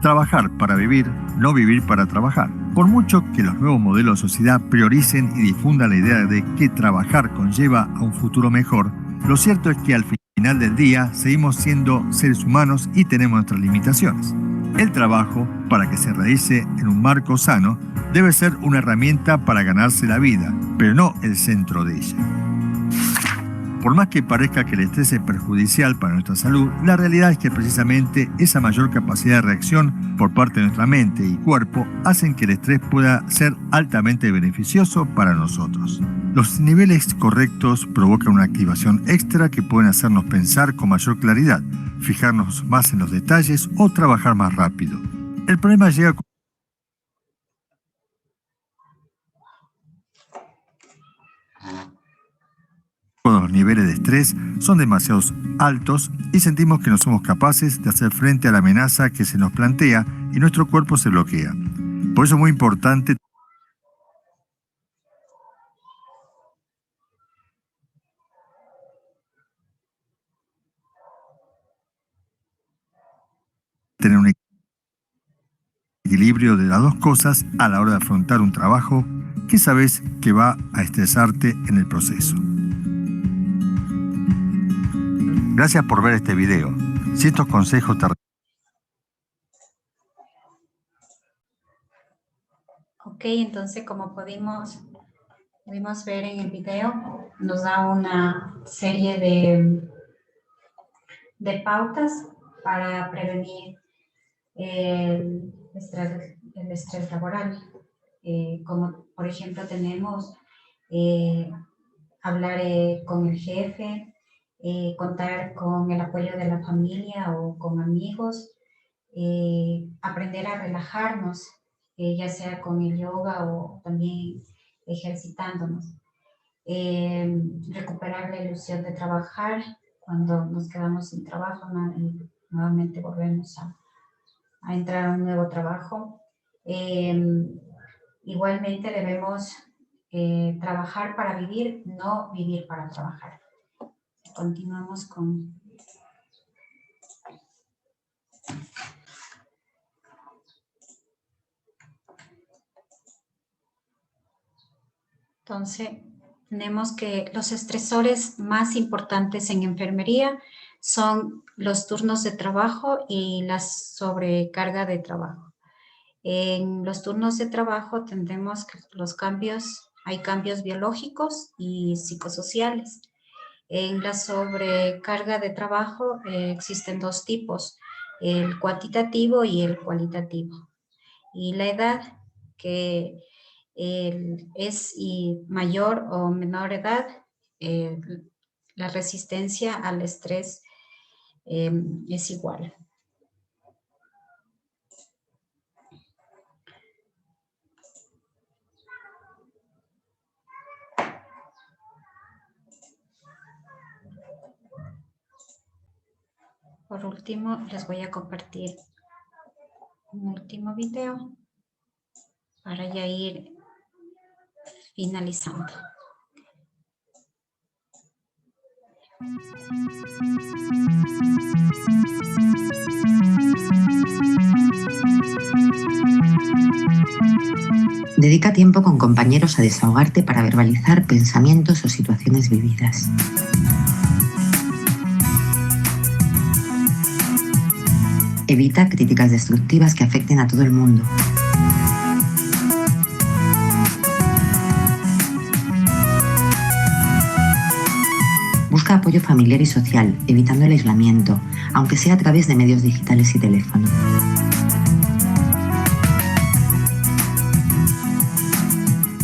Trabajar para vivir, no vivir para trabajar. Por mucho que los nuevos modelos de sociedad prioricen y difundan la idea de que trabajar conlleva a un futuro mejor, lo cierto es que al final del día seguimos siendo seres humanos y tenemos nuestras limitaciones. El trabajo, para que se realice en un marco sano, debe ser una herramienta para ganarse la vida, pero no el centro de ella. Por más que parezca que el estrés es perjudicial para nuestra salud, la realidad es que precisamente esa mayor capacidad de reacción por parte de nuestra mente y cuerpo hacen que el estrés pueda ser altamente beneficioso para nosotros. Los niveles correctos provocan una activación extra que pueden hacernos pensar con mayor claridad, fijarnos más en los detalles o trabajar más rápido. El problema llega cuando los niveles de estrés son demasiado altos y sentimos que no somos capaces de hacer frente a la amenaza que se nos plantea y nuestro cuerpo se bloquea. Por eso es muy importante tener un equilibrio de las dos cosas a la hora de afrontar un trabajo que sabes que va a estresarte en el proceso. Gracias por ver este video. Si estos consejos te... Ok, entonces como pudimos ver en el video, nos da una serie de pautas para prevenir el estrés laboral. Como por ejemplo tenemos hablar con el jefe, contar con el apoyo de la familia o con amigos, aprender a relajarnos, ya sea con el yoga o también ejercitándonos, recuperar la ilusión de trabajar cuando nos quedamos sin trabajo, ¿no? Y nuevamente volvemos a entrar a un nuevo trabajo. Igualmente debemos trabajar para vivir, no vivir para trabajar. Continuamos con... Entonces, tenemos que los estresores más importantes en enfermería son los turnos de trabajo y la sobrecarga de trabajo. En los turnos de trabajo tendremos que hay cambios biológicos y psicosociales. En la sobrecarga de trabajo existen dos tipos, el cuantitativo y el cualitativo. Y la edad que es mayor o menor edad, la resistencia al estrés es igual. Por último, les voy a compartir un último video para ya ir finalizando. Dedica tiempo con compañeros a desahogarte para verbalizar pensamientos o situaciones vividas. Evita críticas destructivas que afecten a todo el mundo. Busca apoyo familiar y social, evitando el aislamiento, aunque sea a través de medios digitales y teléfono.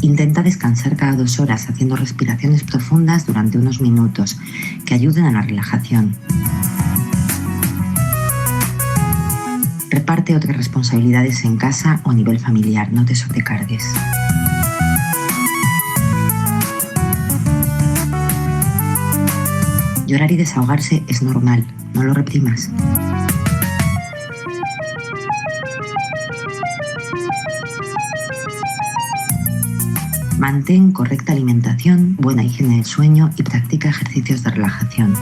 Intenta descansar cada 2 horas haciendo respiraciones profundas durante unos minutos que ayuden a la relajación. Reparte otras responsabilidades en casa o a nivel familiar, no te sobrecargues. Llorar y desahogarse es normal, no lo reprimas. Mantén correcta alimentación, buena higiene del sueño y practica ejercicios de relajación.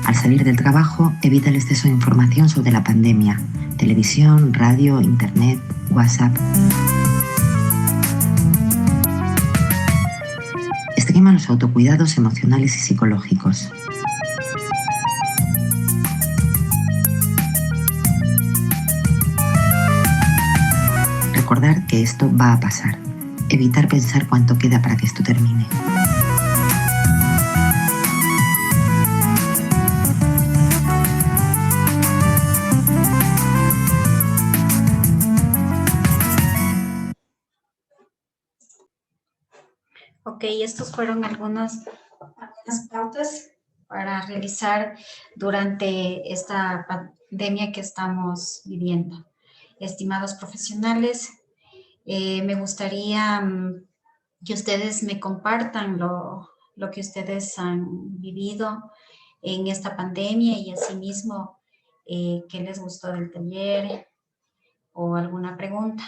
Al salir del trabajo, evita el exceso de información sobre la pandemia, televisión, radio, internet, WhatsApp. Extrema los autocuidados emocionales y psicológicos. Recordar que esto va a pasar. Evitar pensar cuánto queda para que esto termine. Ok, estos fueron algunas pautas para realizar durante esta pandemia que estamos viviendo. Estimados profesionales, me gustaría que ustedes me compartan lo que ustedes han vivido en esta pandemia y asimismo qué les gustó del taller o alguna pregunta.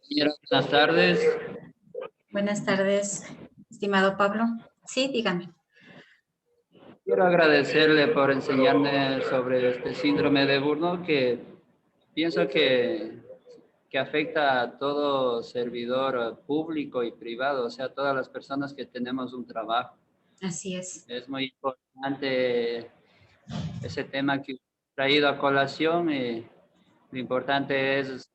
Compañera, buenas tardes. Buenas tardes, estimado Pablo. Sí, dígame. Quiero agradecerle por enseñarme sobre este síndrome de Burnout que pienso que afecta a todo servidor público y privado, o sea, a todas las personas que tenemos un trabajo. Así es. Es muy importante ese tema que he traído a colación y lo importante es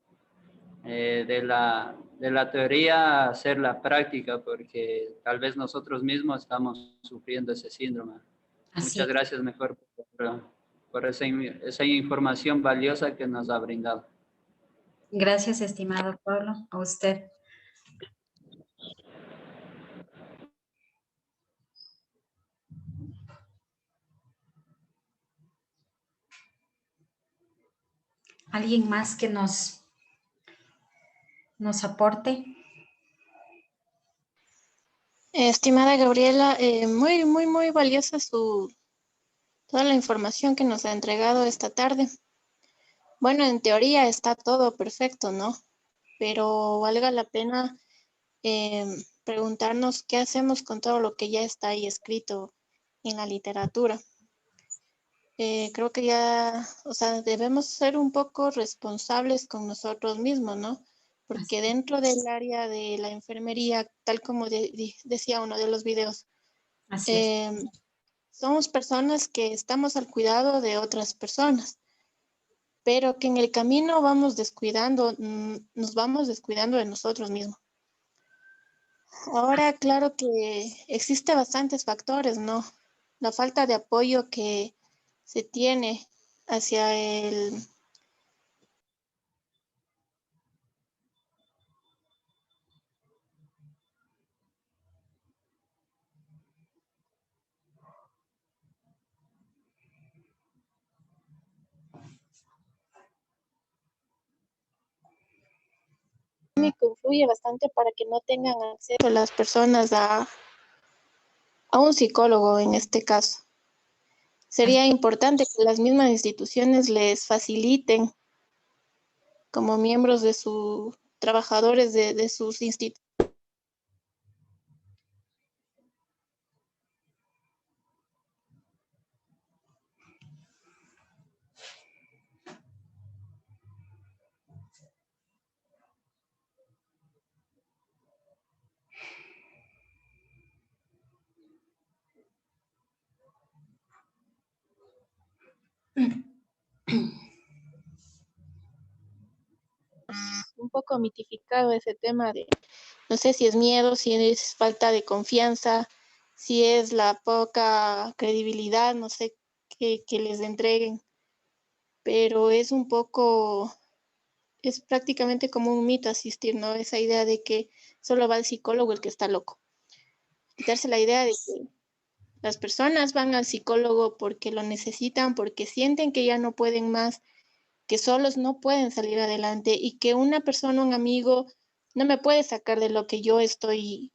de la teoría hacer la práctica porque tal vez nosotros mismos estamos sufriendo ese síndrome. Así Muchas es. gracias mejor por esa información valiosa que nos ha brindado. Gracias, estimado Pablo, a usted. ¿Alguien más que nos aporte? Estimada Gabriela, muy valiosa toda la información que nos ha entregado esta tarde. Bueno, en teoría está todo perfecto, ¿no? Pero valga la pena preguntarnos qué hacemos con todo lo que ya está ahí escrito en la literatura. Creo que ya, o sea, debemos ser un poco responsables con nosotros mismos, ¿no? Porque dentro del área de la enfermería, tal como decía uno de los videos, somos personas que estamos al cuidado de otras personas, pero que en el camino vamos descuidando, nos vamos descuidando de nosotros mismos. Ahora, claro que existe bastantes factores, ¿no? La falta de apoyo que se tiene hacia el influye bastante para que no tengan acceso las personas a un psicólogo en este caso. Sería importante que las mismas instituciones les faciliten como miembros de sus trabajadores de sus instituciones. Un poco mitificado ese tema de, no sé si es miedo, si es falta de confianza, si es la poca credibilidad, no sé que les entreguen, pero es un poco, es prácticamente como un mito asistir, ¿no? Esa idea de que solo va al psicólogo el que está loco. Quitarse la idea de que las personas van al psicólogo porque lo necesitan, porque sienten que ya no pueden más, que solos no pueden salir adelante y que una persona, un amigo, no me puede sacar de lo que yo estoy,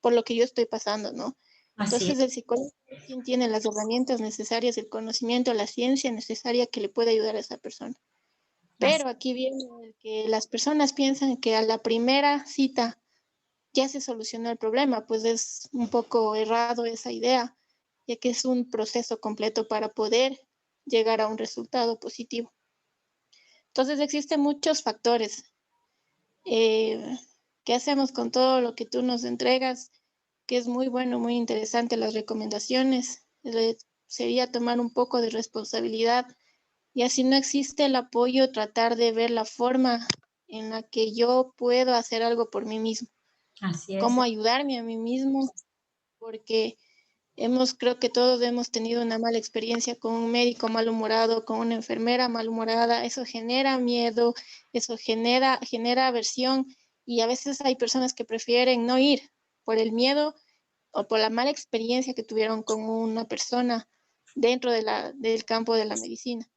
por lo que yo estoy pasando, ¿no? Entonces el psicólogo es quien tiene las herramientas necesarias, el conocimiento, la ciencia necesaria que le puede ayudar a esa persona. Pero aquí viene el que las personas piensan que a la primera cita ya se solucionó el problema, pues es un poco errado esa idea, ya que es un proceso completo para poder llegar a un resultado positivo. Entonces existen muchos factores. ¿Qué hacemos con todo lo que tú nos entregas? Que es muy bueno, muy interesante las recomendaciones. Sería tomar un poco de responsabilidad y así no existe el apoyo, tratar de ver la forma en la que yo puedo hacer algo por mí mismo. Así es. Cómo ayudarme a mí mismo, porque creo que todos hemos tenido una mala experiencia con un médico malhumorado, con una enfermera malhumorada. Eso genera miedo, eso genera aversión y a veces hay personas que prefieren no ir por el miedo o por la mala experiencia que tuvieron con una persona dentro del campo de la medicina.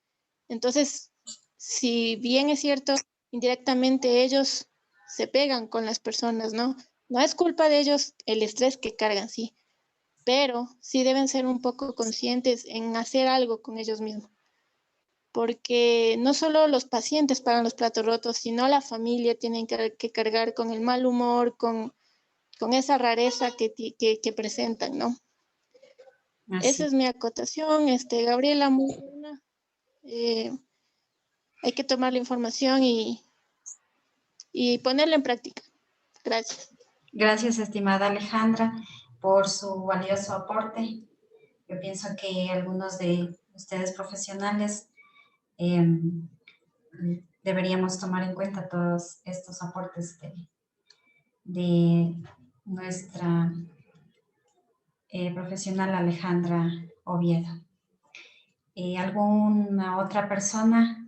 Entonces, si bien es cierto, indirectamente ellos se pegan con las personas, ¿no? No es culpa de ellos el estrés que cargan, sí, pero sí deben ser un poco conscientes en hacer algo con ellos mismos. porque no solo los pacientes pagan los platos rotos, sino la familia tiene que cargar con el mal humor, con esa rareza que presentan, ¿no? Esa es mi acotación, Gabriela, muy buena. Hay que tomar la información y ponerla en práctica. Gracias. Gracias, estimada Alejandra, por su valioso aporte. Yo pienso que algunos de ustedes profesionales deberíamos tomar en cuenta todos estos aportes de nuestra profesional Alejandra Oviedo. ¿Alguna otra persona?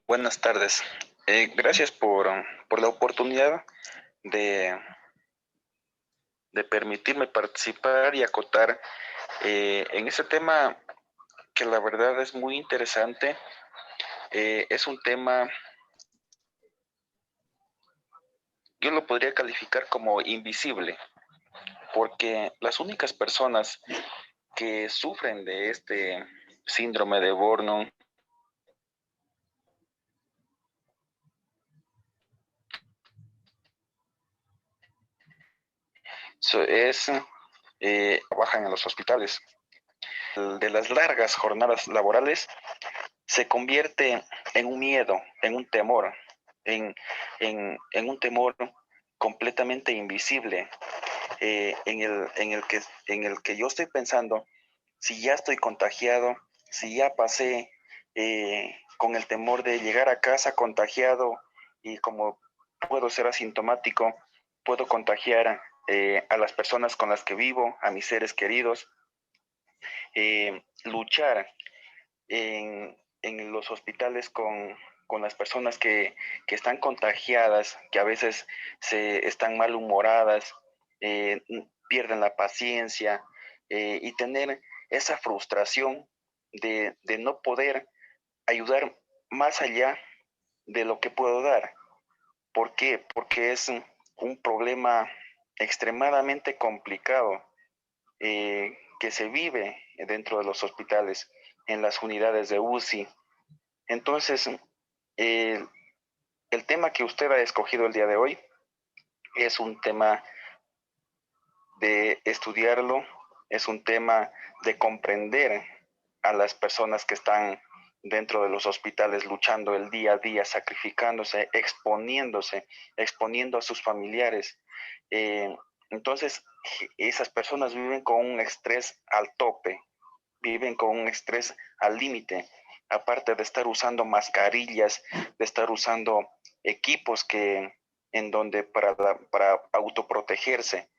Buenas tardes. Gracias por la oportunidad de permitirme participar y acotar en ese tema que la verdad es muy interesante. Es un tema, yo lo podría calificar como invisible, porque las únicas personas que sufren de este síndrome de Burnout trabajan en los hospitales. De las largas jornadas laborales se convierte en un miedo, en un temor, en un temor completamente invisible, en el que yo estoy pensando si ya estoy contagiado, si ya pasé, con el temor de llegar a casa contagiado, y como puedo ser asintomático, puedo contagiar a las personas con las que vivo, a mis seres queridos. Luchar en los hospitales con las personas que están contagiadas, que a veces están malhumoradas, pierden la paciencia, y tener esa frustración de no poder ayudar más allá de lo que puedo dar. ¿Por qué? Porque es un problema extremadamente complicado que se vive dentro de los hospitales, en las unidades de UCI. Entonces, el tema que usted ha escogido el día de hoy es un tema de estudiarlo, es un tema de comprender a las personas que están dentro de los hospitales luchando el día a día, sacrificándose, exponiendo a sus familiares. Entonces, esas personas viven con un estrés al tope, viven con un estrés al límite, aparte de estar usando mascarillas, de estar usando equipos en donde para autoprotegerse,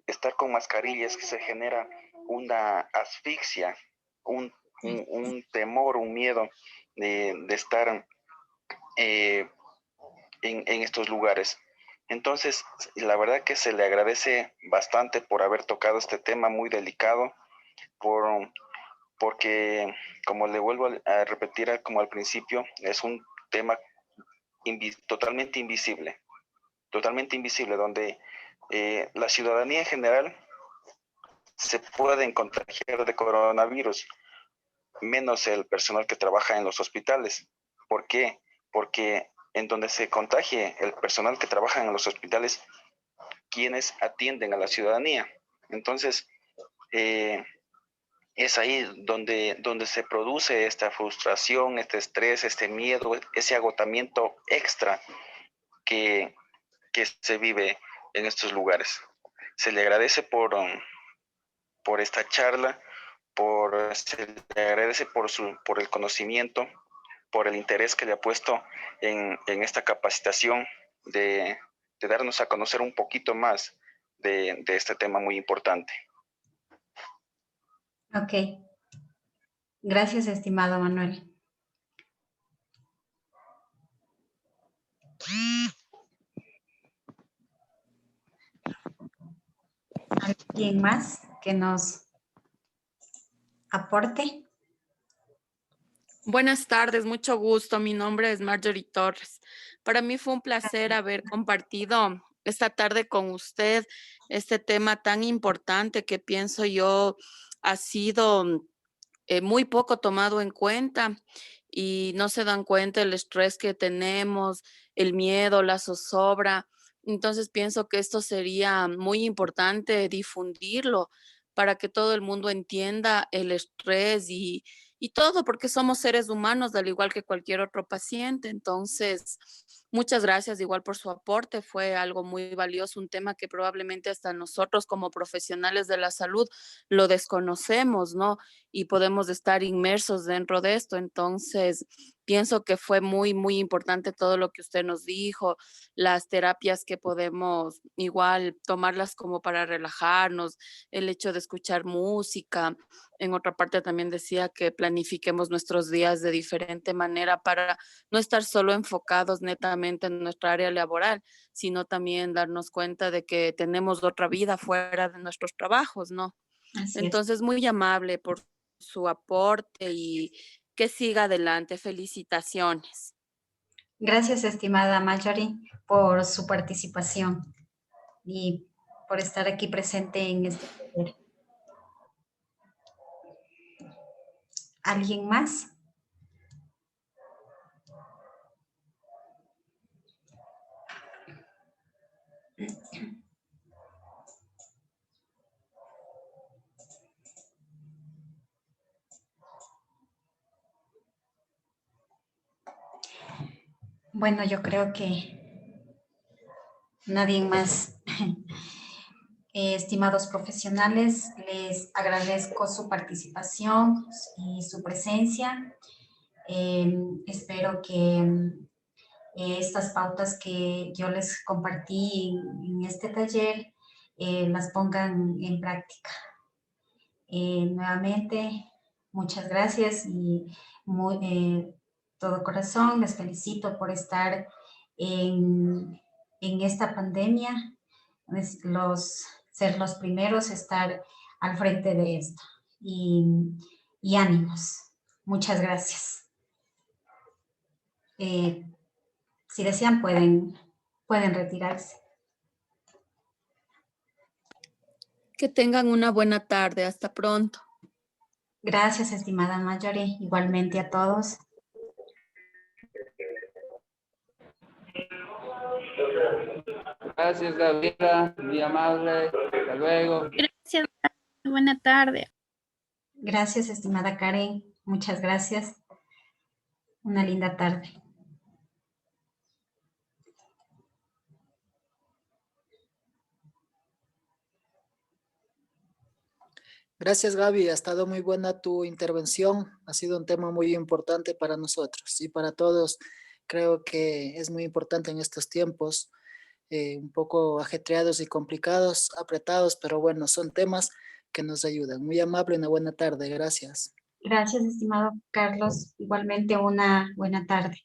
estar con mascarillas que se genera una asfixia, un temor, un miedo de estar en estos lugares. Entonces, la verdad que se le agradece bastante por haber tocado este tema muy delicado, porque, como le vuelvo a repetir como al principio, es un tema totalmente invisible, donde la ciudadanía en general se pueden contagiar de coronavirus, menos el personal que trabaja en los hospitales. ¿Por qué? Porque en donde se contagie el personal que trabaja en los hospitales, quienes atienden a la ciudadanía. Entonces, es ahí donde se produce esta frustración, este estrés, este miedo, ese agotamiento extra que se vive en estos lugares. Se le agradece por esta charla, se le agradece por el conocimiento, por el interés que le ha puesto en esta capacitación de darnos a conocer un poquito más de este tema muy importante. Ok. Gracias, estimado Manuel. ¿Alguien más que nos aporte? Buenas tardes, mucho gusto. Mi nombre es Marjorie Torres. Para mí fue un placer haber compartido esta tarde con usted este tema tan importante que pienso yo ha sido muy poco tomado en cuenta y no se dan cuenta el estrés que tenemos, el miedo, la zozobra. Entonces pienso que esto sería muy importante difundirlo para que todo el mundo entienda el estrés y todo, porque somos seres humanos al igual que cualquier otro paciente. Entonces, muchas gracias igual por su aporte. Fue algo muy valioso, un tema que probablemente hasta nosotros como profesionales de la salud lo desconocemos, ¿no? Y podemos estar inmersos dentro de esto. Entonces, pienso que fue muy, muy importante todo lo que usted nos dijo, las terapias que podemos igual tomarlas como para relajarnos, el hecho de escuchar música. En otra parte también decía que planifiquemos nuestros días de diferente manera para no estar solo enfocados netamente en nuestra área laboral, sino también darnos cuenta de que tenemos otra vida fuera de nuestros trabajos, ¿no? Así es. Entonces, muy amable por su aporte y que siga adelante. Felicitaciones. Gracias, estimada Marjorie, por su participación y por estar aquí presente en este taller. ¿Alguien más? Bueno, yo creo que nadie más. Estimados profesionales, les agradezco su participación y su presencia. Espero que estas pautas que yo les compartí en este taller las pongan en práctica. Nuevamente, muchas gracias y todo corazón les felicito por estar en esta pandemia, ser los primeros a estar al frente de esto. Y ánimos. Muchas gracias. Si desean, pueden retirarse. Que tengan una buena tarde. Hasta pronto. Gracias, estimada Marjorie. Igualmente a todos. Gracias, Gabriela. Muy amable. Hasta luego. Gracias. Buena tarde. Gracias, estimada Karen. Muchas gracias. Una linda tarde. Gracias, Gaby. Ha estado muy buena tu intervención. Ha sido un tema muy importante para nosotros y para todos. Creo que es muy importante en estos tiempos, un poco ajetreados y complicados, apretados, pero bueno, son temas que nos ayudan. Muy amable, una buena tarde. Gracias. Gracias, estimado Carlos. Igualmente una buena tarde.